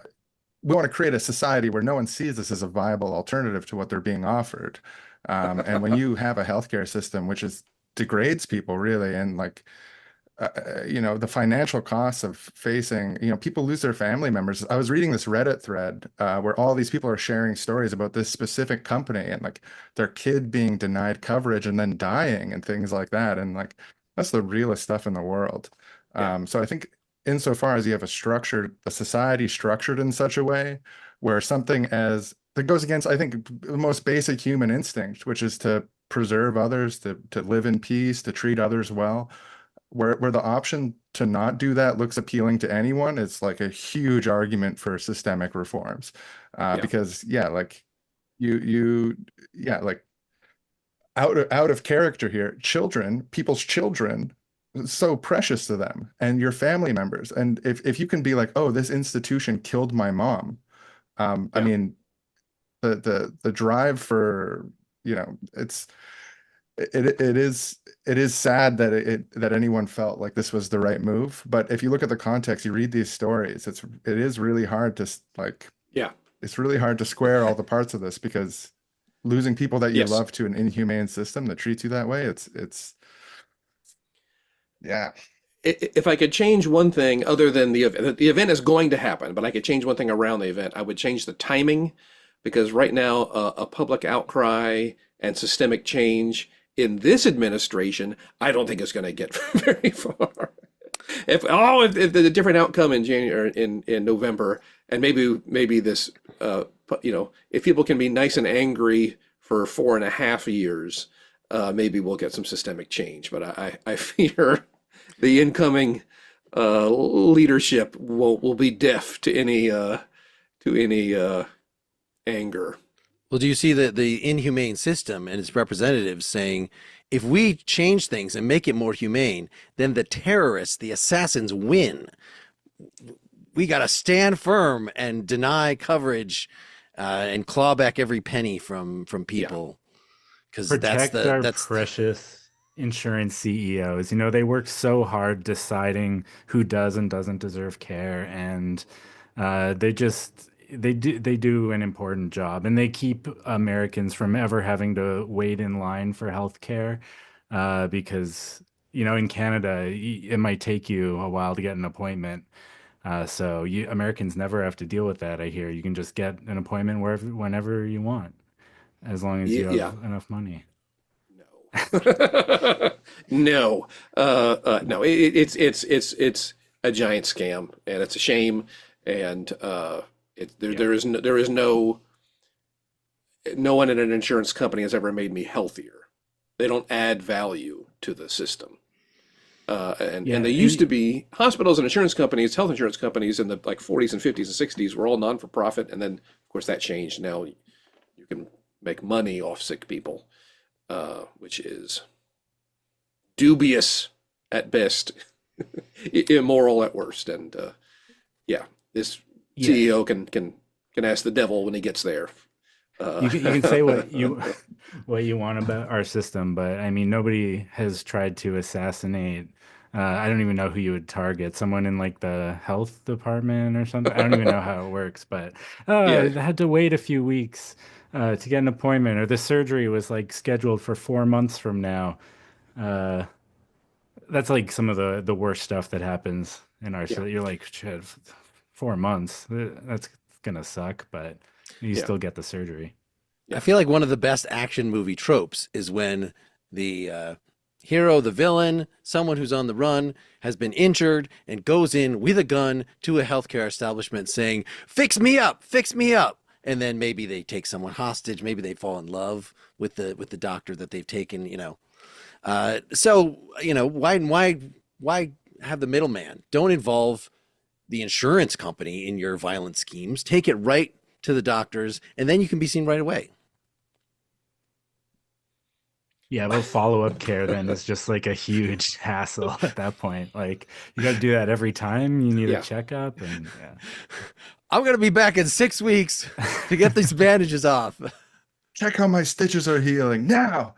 we want to create a society where no one sees this as a viable alternative to what they're being offered. And when you have a healthcare system which degrades people really, and the financial costs of facing, people lose their family members. I was reading this Reddit thread where all these people are sharing stories about this specific company and like their kid being denied coverage and then dying and things like that. And like that's the realest stuff in the world. Yeah. So I think insofar as you have a society structured in such a way where something as that goes against, I think, the most basic human instinct, which is to preserve others, to live in peace, to treat others well, where the option to not do that looks appealing to anyone, it's like a huge argument for systemic reforms. Yeah. Because like like out of character here, people's children, so precious to them and your family members. And if you can be like, oh, this institution killed my mom, I mean, the drive for, it's it is sad that anyone felt like this was the right move. But if you look at the context, you read these stories, it is really hard to Yeah. it's really hard to square all the parts of this, because losing people that you Yes. love to an inhumane system that treats you that way, it's yeah. If I could change one thing other than the event is going to happen, but I could change one thing around the event, I would change the timing, because right now a public outcry and systemic change in this administration, I don't think is going to get very far. If the different outcome in January, in November, and maybe this, if people can be nice and angry for 4.5 years, maybe we'll get some systemic change. But I fear the incoming leadership will be deaf to any anger. Well, do you see the inhumane system and its representatives saying, if we change things and make it more humane, then the terrorists, the assassins win. We got to stand firm and deny coverage and claw back every penny from people. Because protect our precious insurance CEOs. You know, they work so hard deciding who does and doesn't deserve care, and they do an important job, and they keep Americans from ever having to wait in line for health care, because you know in Canada it might take you a while to get an appointment. So you Americans never have to deal with that. I hear you can just get an appointment wherever, whenever you want, as long as you have Yeah. enough money. No. No. No. It's a giant scam, and it's a shame. And there is no one in an insurance company has ever made me healthier. They don't add value to the system. Yeah, And they used to be hospitals and insurance companies, health insurance companies in the like 40s and 50s and 60s were all non-for-profit, and then of course that changed. Now you can make money off sick people, which is dubious at best, immoral at worst, and yeah, this yeah. CEO can ask the devil when he gets there. You can say what you what you want about our system, but I mean nobody has tried to assassinate. I don't even know who you would target. Someone in like the health department or something. I don't even know how it works, but I Yeah, had to wait a few weeks to get an appointment, or the surgery was like scheduled for 4 months from now. Uh, that's like some of the worst stuff that happens in our yeah, city. You're like, shit, 4 months. That's gonna suck, but you yeah, still get the surgery. I yeah, feel like one of the best action movie tropes is when the hero, the villain, someone who's on the run, has been injured and goes in with a gun to a healthcare establishment saying, "Fix me up, fix me up." And then maybe they take someone hostage, maybe they fall in love with the doctor that they've taken, you know. So, you know, why have the middleman? Don't involve the insurance company in your violent schemes. Take it right to the doctors, and then you can be seen right away. Yeah, but follow-up care then is just like a huge hassle at that point. Like you got to do that every time you need a yeah. checkup, and I'm going to be back in 6 weeks to get these bandages off. Check how my stitches are healing now.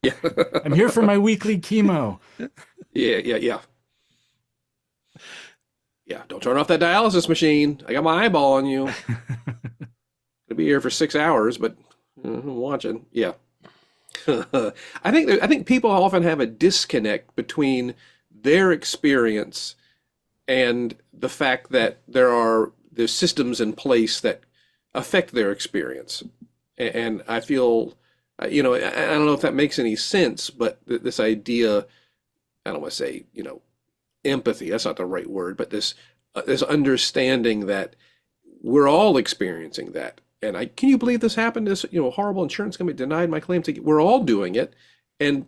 Yeah. I'm here for my weekly chemo. Yeah, yeah, yeah. Yeah, don't turn off that dialysis machine. I got my eyeball on you. Gonna be here for 6 hours, but I'm watching. Yeah. I think people often have a disconnect between their experience and the fact that there's systems in place that affect their experience. And I feel, I don't know if that makes any sense, but this idea, I don't want to say, empathy, that's not the right word, but this understanding that we're all experiencing that. And can you believe this happened? This, horrible insurance company denied my claim. We're all doing it,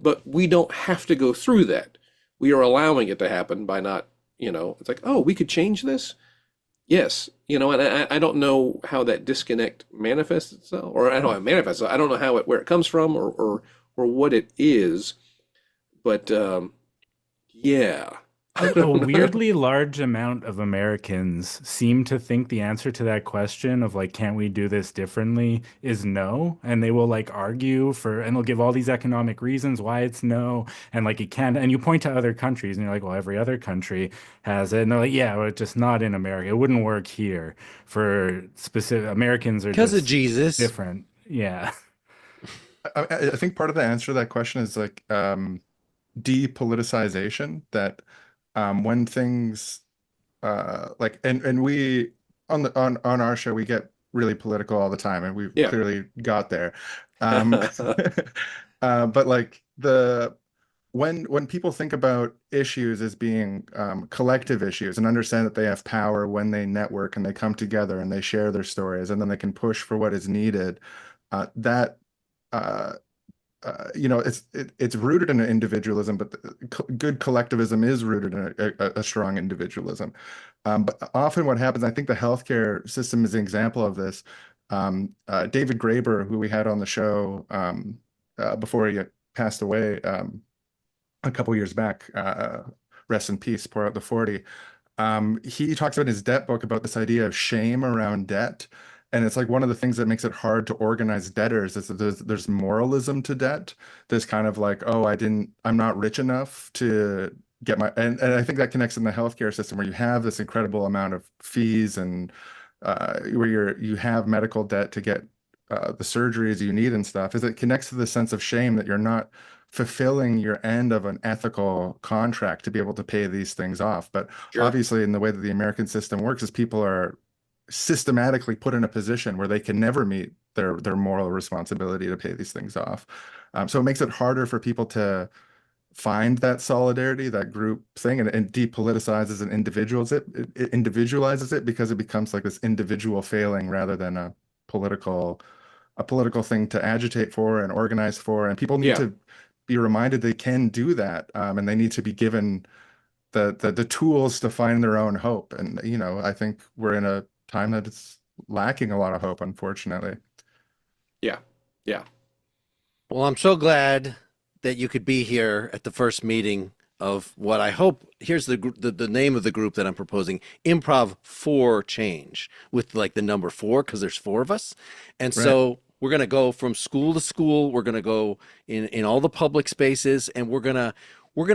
but we don't have to go through that. We are allowing it to happen by not, it's like, oh, we could change this. Yes, and I don't know how that disconnect manifests itself, or I don't know how it manifests. I don't know where it comes from, or what it is, but yeah. A weirdly large amount of Americans seem to think the answer to that question of like, can't we do this differently is no. And they will like argue and they'll give all these economic reasons why it's no. And like, it can't. And you point to other countries and you're like, well, every other country has it. And they're like, yeah, well, it's just not in America. It wouldn't work here for specific Americans are Because of just Jesus. different. Yeah. I think part of the answer to that question is like depoliticization, that when things like and we on our show we get really political all the time, and we've clearly got there. But like when people think about issues as being collective issues and understand that they have power when they network and they come together and they share their stories and then they can push for what is needed, that it's rooted in an individualism, but good collectivism is rooted in a strong individualism. But often what happens, I think the healthcare system is an example of this. David Graeber, who we had on the show before he passed away a couple years back, rest in peace, pour out the 40. He talks about in his debt book about this idea of shame around debt. And it's like one of the things that makes it hard to organize debtors is that there's moralism to debt. There's kind of like, oh, I'm not rich enough to get my, and I think that connects in the healthcare system where you have this incredible amount of fees and where you have medical debt to get the surgeries you need and stuff, is it connects to the sense of shame that you're not fulfilling your end of an ethical contract to be able to pay these things off. But Sure. obviously, in the way that the American system works, is people are systematically put in a position where they can never meet their moral responsibility to pay these things off. So it makes it harder for people to find that solidarity, that group thing, and depoliticizes and individualizes it because it becomes like this individual failing rather than a political thing to agitate for and organize for. And people need to be reminded they can do that, and they need to be given the tools to find their own hope. And I think we're in a time that it's lacking a lot of hope, unfortunately. Yeah. Well, I'm so glad that you could be here at the first meeting of what I hope, here's the name of the group that I'm proposing, Improv for Change, with like the number 4, because there's 4 of us. And so we're going to go from school to school. We're going to go in all the public spaces, and we're going to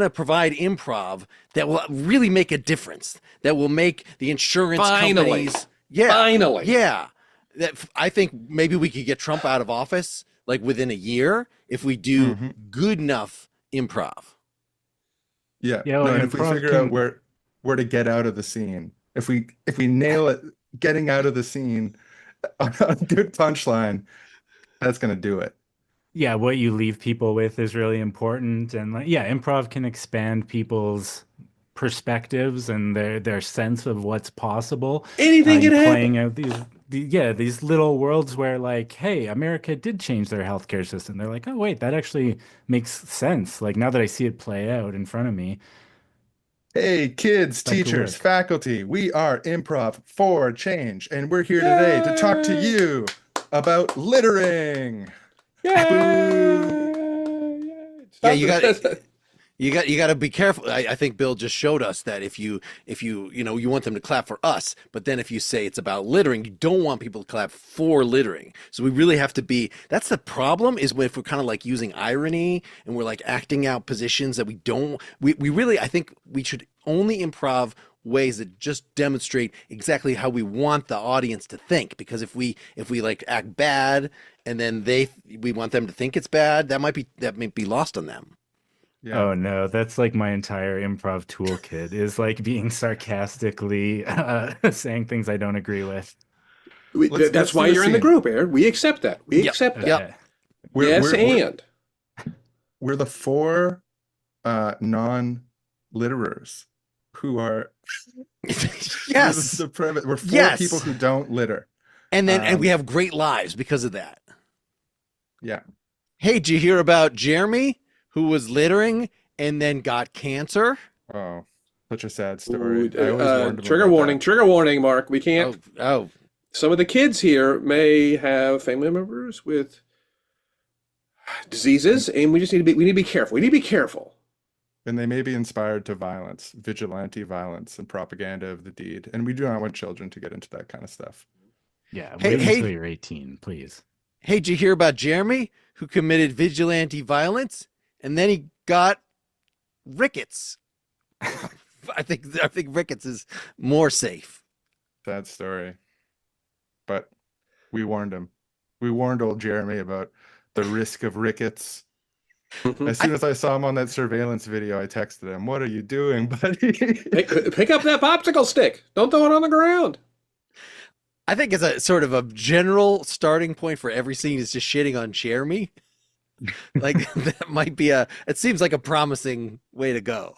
provide improv that will really make a difference, that will make the insurance companies. Finally. Yeah. That I think maybe we could get Trump out of office like within a year if we do good enough improv. Yeah. Yeah, and if we figure out where to get out of the scene, if we nail it, getting out of the scene on a good punchline, that's going to do it. Yeah, what you leave people with is really important. And improv can expand people's perspectives and their sense of what's possible. Anything can happen. Playing out these little worlds where, like, hey, America did change their healthcare system. They're like, oh wait, that actually makes sense. Like, now that I see it play out in front of me. Hey, kids, teachers, faculty, we are Improv for Change, and we're here today to talk to you about littering. You got to be careful. I think Bill just showed us that if you want them to clap for us, but then if you say it's about littering, you don't want people to clap for littering. So we really have to be, that's the problem, is if we're kind of like using irony and we're like acting out positions that we really, I think we should only improv ways that just demonstrate exactly how we want the audience to think. Because if we like act bad and then we want them to think it's bad, that might be lost on them. Yeah. Oh no, that's like my entire improv toolkit is like being sarcastically saying things I don't agree with. That's why you're in the group, Aaron. We accept that. We accept that. Yep. We're the 4 non-litterers who are yes. the premise. We're 4 people who don't litter. And then and we have great lives because of that. Yeah. Hey, did you hear about Jeremy, who was littering and then got cancer? Oh, such a sad story. Trigger warning, Mark. We can't. Oh. Some of the kids here may have family members with diseases, and we need to be careful. We need to be careful. And they may be inspired to violence, vigilante violence, and propaganda of the deed. And we do not want children to get into that kind of stuff. Yeah, wait until you're 18, please. Hey, did you hear about Jeremy, who committed vigilante violence, and then he got rickets? I think rickets is more safe. Sad story. But we warned him. We warned old Jeremy about the risk of rickets. As soon as I saw him on that surveillance video, I texted him, "What are you doing, buddy?" Pick up that popsicle stick. Don't throw it on the ground. I think as a sort of a general starting point for every scene is just shitting on Jeremy. Like that might be it seems like a promising way to go.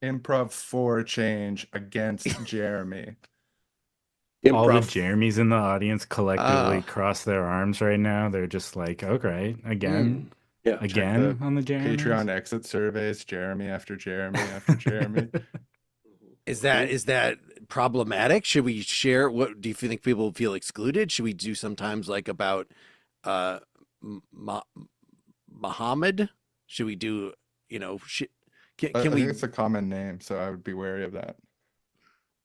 Improv for Change against Jeremy. All the Jeremys in the audience collectively cross their arms right now. They're just like, okay, again. Again on the Jeremy. Patreon exit surveys, Jeremy after Jeremy after Jeremy. Is that problematic? Should we share? What do you think people feel excluded? Should we do sometimes like about Muhammad? Should we do, can I we? think it's a common name, so I would be wary of that.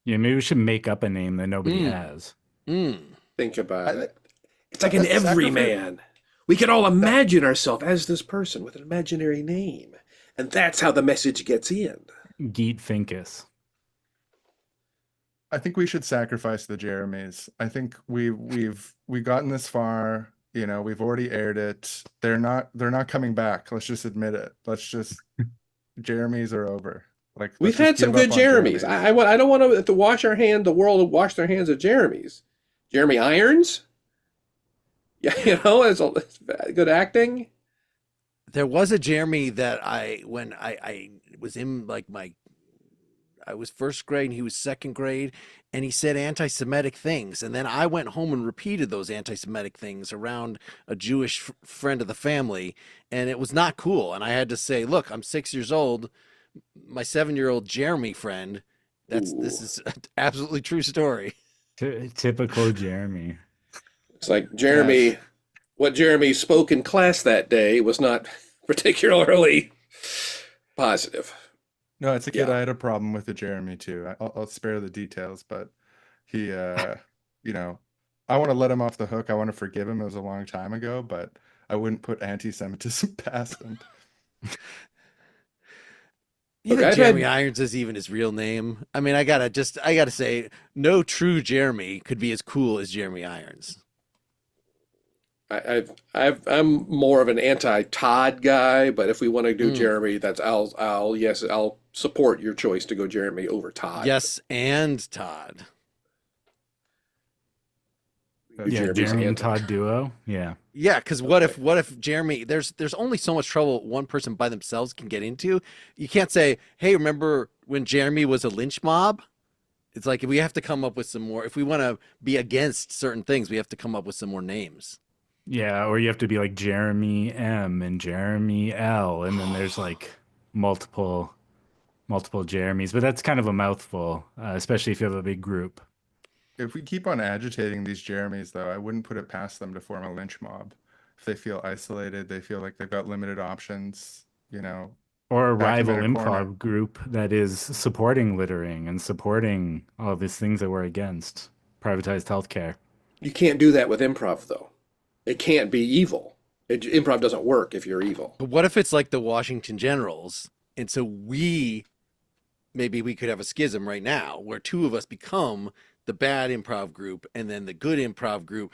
Yeah, maybe we should make up a name that nobody has. think about I- it. It's like an Sacrifice- everyman. We can all imagine ourselves as this person with an imaginary name. And that's how the message gets in. Geet Finkus. I think we should sacrifice the Jeremys. I think we've gotten this far. You know, we've already aired it. They're not coming back. Let's just admit it. Jeremys are over. Like We've let's just had some give good up on Jeremys. I don't want to wash our hand, the world will wash their hands of Jeremys. Jeremy Irons? Yeah, it's good acting. There was a Jeremy that when I was in like I was first grade and he was second grade, and he said anti-Semitic things. And then I went home and repeated those anti-Semitic things around a Jewish friend of the family, and it was not cool. And I had to say, look, I'm 6 years old. My 7-year-old Jeremy friend, this is an absolutely true story. Typical Jeremy. It's like Jeremy, what Jeremy spoke in class that day was not particularly positive. No, it's a kid. I had a problem with the Jeremy too. I'll spare the details, but he, I want to let him off the hook. I want to forgive him. It was a long time ago, but I wouldn't put anti-Semitism past him. You think Jeremy Irons is even his real name? I mean, I gotta say, no true Jeremy could be as cool as Jeremy Irons. I'm more of an anti-Todd guy, but if we want to do Jeremy, I'll support your choice to go Jeremy over Todd. Yes, and Todd. Jeremy and Todd duo. Yeah. Yeah, because what if Jeremy? There's only so much trouble one person by themselves can get into. You can't say, "Hey, remember when Jeremy was a lynch mob?" It's like we have to come up with some more. If we want to be against certain things, we have to come up with some more names. Yeah, or you have to be like Jeremy M and Jeremy L, and then there's like multiple Jeremys. But that's kind of a mouthful, especially if you have a big group. If we keep on agitating these Jeremys, though, I wouldn't put it past them to form a lynch mob. If they feel isolated, they feel like they've got limited options, Or a rival improv group that is supporting littering and supporting all these things that we're against. Privatized healthcare. You can't do that with improv, though. It can't be evil. Improv doesn't work if you're evil. But what if it's like the Washington Generals, and so maybe we could have a schism right now where two of us become the bad improv group, and then the good improv group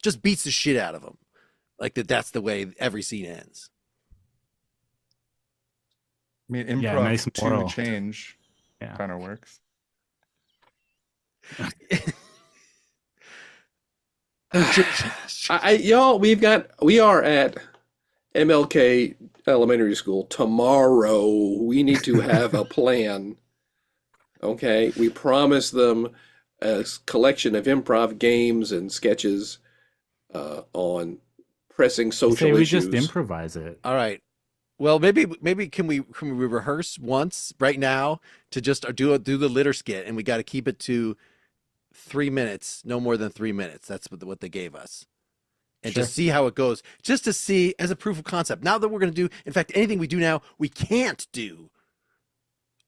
just beats the shit out of them. Like that's the way every scene ends. I mean, improv nice to change kind of works. We are at MLK Elementary School tomorrow. We need to have a plan. Okay, we promised them a collection of improv games and sketches on pressing social issues. We just improvise it. All right. Well, maybe can we rehearse once right now to just do the litter skit, and we got to keep it to 3 minutes, no more than 3 minutes. That's what they gave us. And just see how it goes, just to see as a proof of concept. Now that we're going to do, in fact, anything we do now, we can't do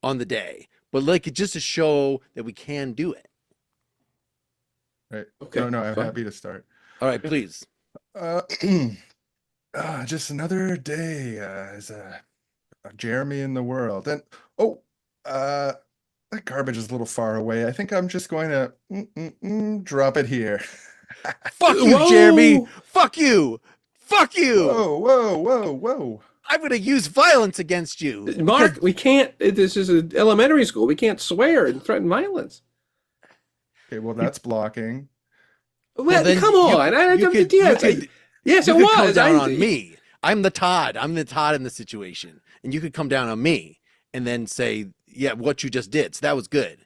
on the day, but like just to show that we can do it. Right. Okay. No, I'm happy to start. All right, please. Just another day as a Jeremy in the world. And that garbage is a little far away. I think I'm just going to drop it here. Fuck you, whoa. Jeremy. Fuck you. Fuck you. Whoa. I'm going to use violence against you. Mark, we can't. This is an elementary school. We can't swear and threaten violence. Okay, well, that's blocking. Well, come on. Yes, it was. Come down on me. I'm the Todd. I'm the Todd in the situation. And you could come down on me and then say, yeah, what you just did. So that was good.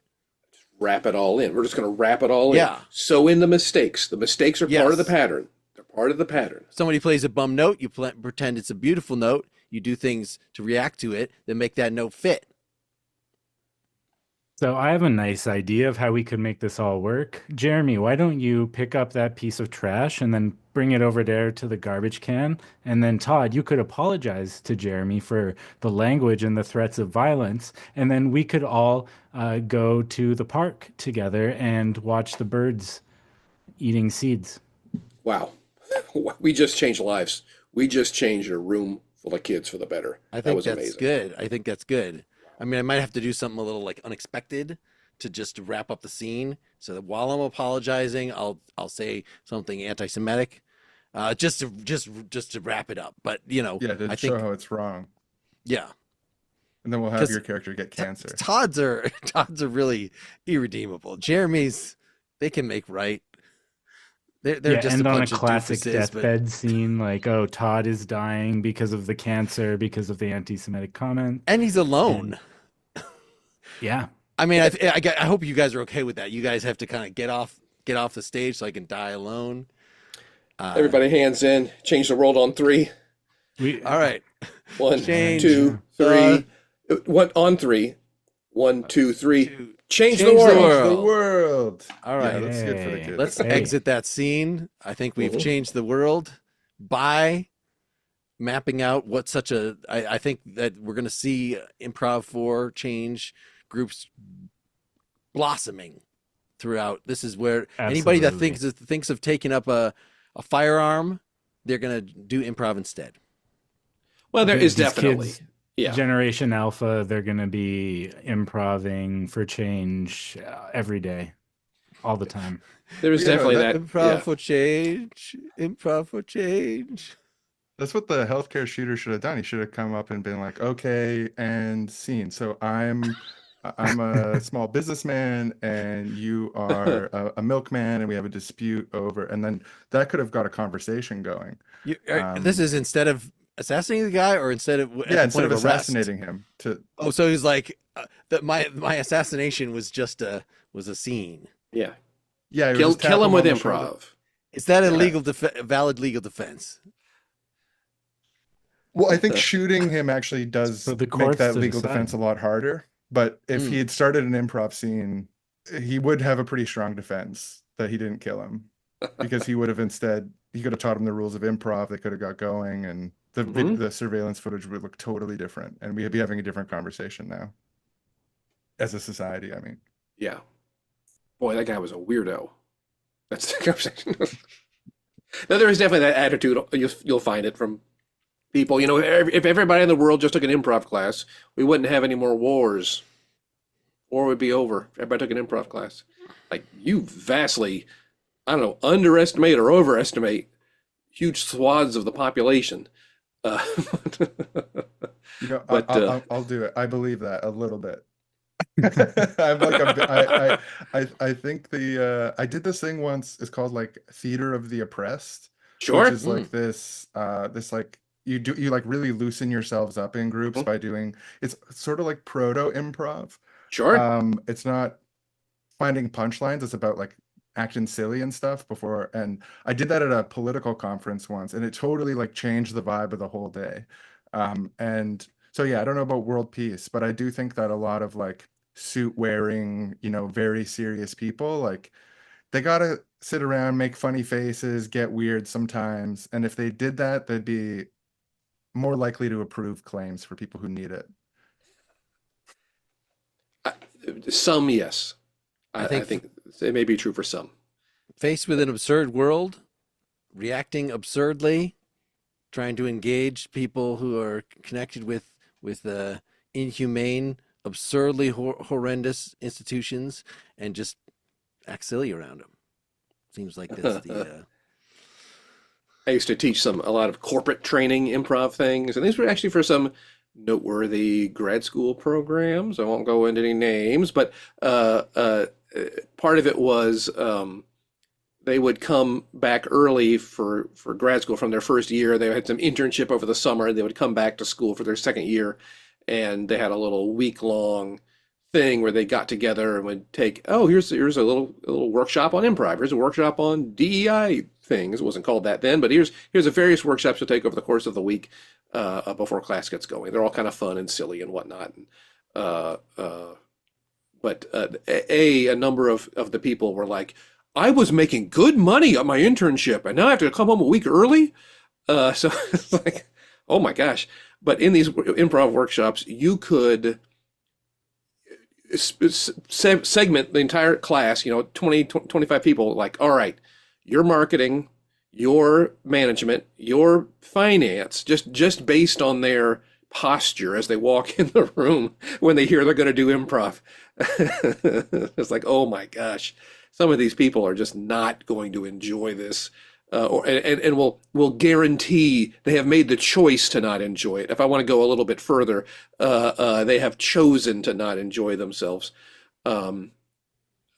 Wrap it all in. We're just going to wrap it all in. Yeah. So in the mistakes. The mistakes are part of the pattern. They're part of the pattern. Somebody plays a bum note. You pretend it's a beautiful note. You do things to react to it that make that note fit. So I have a nice idea of how we could make this all work. Jeremy, why don't you pick up that piece of trash and then bring it over there to the garbage can? And then Todd, you could apologize to Jeremy for the language and the threats of violence. And then we could all go to the park together and watch the birds eating seeds. Wow. We just changed lives. We just changed a room full of kids for the better. I That think was that's amazing. good. I think that's good. I mean, I might have to do something a little like unexpected to just wrap up the scene, so that while I'm apologizing, I'll say something anti-Semitic, just to wrap it up. But Yeah, to I show think how it's wrong. yeah, And then we'll have because your character get cancer. Todd's are really irredeemable. Jeremy's, they can make right. They're Yeah, just a end on a bunch of classic doofuses, but deathbed scene like, oh, Todd is dying because of the cancer, because of the anti-Semitic comment. and he's And alone. yeah, I mean, I hope you guys are okay with that. You guys have to kind of get off the stage so I can die alone. Everybody hands in. Change the world on three. we All right. One, Change two, the- three. One on three. 1, 2, 3. to Change the change the world. world. The world. All right. Yeah, that's good for the Hey. kids. Let's Hey. exit that scene. I think we've Mhm. changed the world by mapping out what such a. I think that we're going to see Improv 4 change groups blossoming throughout. This is where anybody that Absolutely. thinks of taking up a firearm, they're going to do improv instead. Well, there is These definitely. kids, Yeah. Generation Alpha, they're going to be improving for change every day, all the time. There is You know, definitely that- that. Improv Yeah. for change. Improv for change. That's what the healthcare shooter should have done. He should have come up and been like, okay, and scene. So I'm a small businessman and you are a milkman and we have a dispute over, and then that could have got a conversation going. This is instead of assassinating the guy, or instead of at Yeah, the instead point of of arrest? assassinating him to Oh, so he's like that. My assassination was just a scene. Yeah. yeah, Kill him on with the shoulder. improv. Is that a Yeah. valid legal defense? Well, I think shooting him actually does For the make courts that to legal decide. defense a lot harder. But if Mm. he had started an improv scene, he would have a pretty strong defense that he didn't kill him, because he would have he could have taught him the rules of improv. They could have got going, and Mhm. the surveillance footage would look totally different, and we'd be having a different conversation now as a society. I mean, Yeah. Boy, that guy was a weirdo. That's the conversation. No, there is definitely that attitude. You'll find it from people. If everybody in the world just took an improv class, we wouldn't have any more wars. War would be over. Everybody took an improv class. Like, you vastly, I don't know, underestimate or overestimate huge swaths of the population. Uh, But, I'll do it. I believe that a little bit. I'm like I think I did this thing once. It's called like Theater of the Oppressed, Sure. which is like this like you like really loosen yourselves up in groups Mhm. by doing. It's sort of like proto improv. Sure. It's not finding punchlines. It's about like acting silly and stuff before. And I did that at a political conference once, and it totally like changed the vibe of the whole day. And so yeah, I don't know about world peace, but I do think that a lot of like suit wearing, very serious people, like they gotta sit around, make funny faces, get weird sometimes. And if they did that, they'd be more likely to approve claims for people who need it. Some, yes. I I think- think it may be true for some. Faced with an absurd world, reacting absurdly, trying to engage people who are connected with inhumane, absurdly horrendous institutions, and just act silly around them. Seems like that's the. I used to teach a lot of corporate training improv things, and these were actually for some noteworthy grad school programs. I won't go into any names, but part of it was they would come back early for grad school from their first year. They had some internship over the summer. They would come back to school for their second year, and they had a little week-long thing where they got together and would take, here's a little workshop on improv. Here's a workshop on DEI things. It wasn't called that then, but here's a various workshops to take over the course of the week before class gets going. They're all kind of fun and silly and whatnot. And but a number of the people were like, I was making good money on my internship, and now I have to come home a week early. So it's like, oh my gosh. But in these improv workshops, you could segment the entire class, 20, 25 people, like, all right, your marketing, your management, your finance, just based on their posture as they walk in the room when they hear they're going to do improv. It's like, oh my gosh, some of these people are just not going to enjoy this. And will guarantee they have made the choice to not enjoy it. If I want to go a little bit further, they have chosen to not enjoy themselves.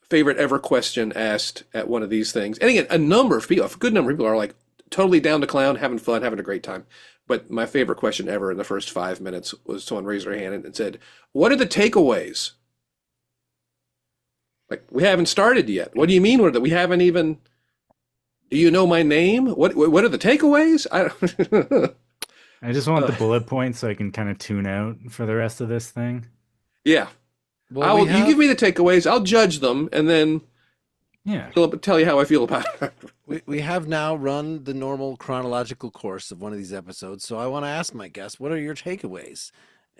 Favorite ever question asked at one of these things. And again, a good number of people are like totally down to clown, having fun, having a great time. But my favorite question ever in the first 5 minutes was someone raised their hand and said, what are the takeaways? Like, we haven't started yet. What do you mean? We haven't even... Do you know my name? What are the takeaways? I just want the bullet points so I can kind of tune out for the rest of this thing. Yeah. Well, you give me the takeaways, I'll judge them, and then tell you how I feel about it. We have now run the normal chronological course of one of these episodes, so I want to ask my guests, what are your takeaways?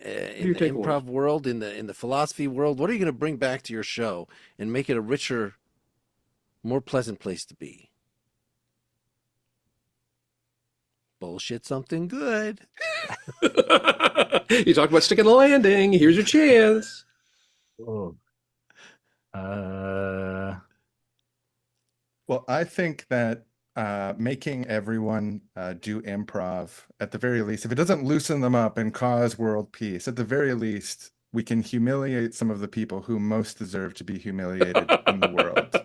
In the improv world, in the philosophy world, what are you going to bring back to your show and make it a richer, more pleasant place to be? Bullshit something good. You talk about sticking the landing. Here's your chance. Well, I think that making everyone do improv, at the very least, if it doesn't loosen them up and cause world peace, at the very least, we can humiliate some of the people who most deserve to be humiliated in the world.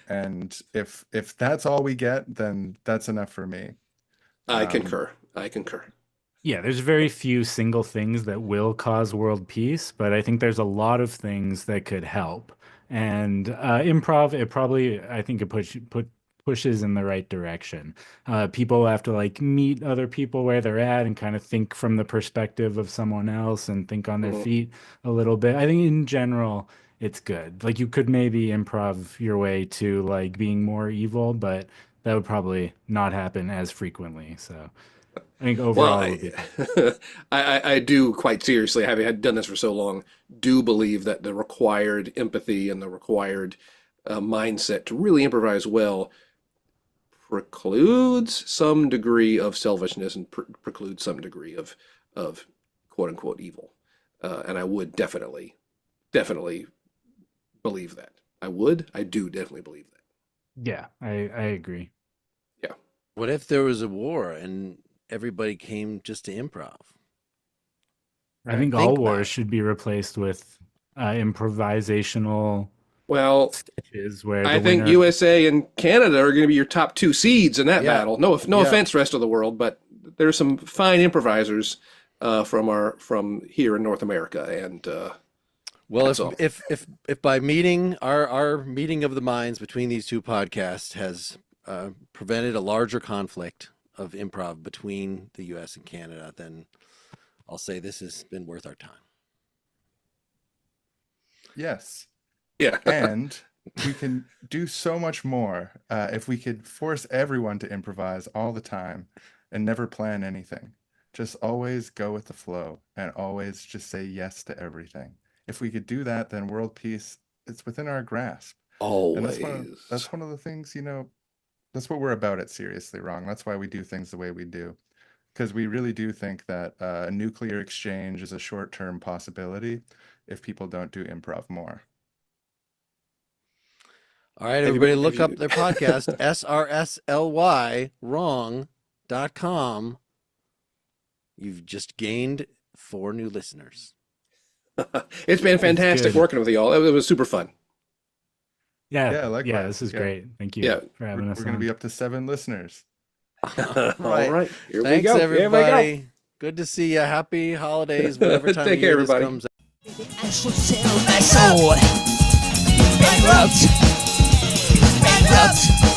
And if that's all we get, then that's enough for me. I concur. Yeah, there's very few single things that will cause world peace, but I think there's a lot of things that could help. And improv, I think it pushes in the right direction. People have to like meet other people where they're at and kind of think from the perspective of someone else and think on their feet a little bit. I think in general, it's good. Like you could maybe improv your way to like being more evil, but that would probably not happen as frequently. So I think overall, I do quite seriously, having had done this for so long, do believe that the required empathy and the required mindset to really improvise well precludes some degree of selfishness and precludes some degree of quote unquote evil. And I would definitely believe that. I do definitely believe that. Yeah, I agree. Yeah. What if there was a war and everybody came just to improv? I think all wars should be replaced with improvisational sketches where I think USA and Canada are going to be your top two seeds in that battle. No offense, rest of the world, but there's some fine improvisers from here in North America, and well, if by meeting our meeting of the minds between these two podcasts has prevented a larger conflict of improv between the U.S. and Canada, then I'll say this has been worth our time. Yes. Yeah. And we can do so much more if we could force everyone to improvise all the time and never plan anything. Just always go with the flow and always just say yes to everything. If we could do that, then world peace, it's within our grasp. Always. And that's one of the things, that's what we're about at Seriously Wrong. That's why we do things the way we do. Because we really do think that a nuclear exchange is a short-term possibility if people don't do improv more. All right, everybody look up their podcast, SRSLY wrong.com. You've just gained 4 new listeners. It's been fantastic working with y'all. It was super fun. Yeah, this is great. Thank you for having us. We're going to be up to 7 listeners. All right. Here Thanks, we go. everybody. Good to see you. Happy holidays, whatever time Take of year care, this everybody. comes out. I should sell my soul. Bankrupt. Bankrupt.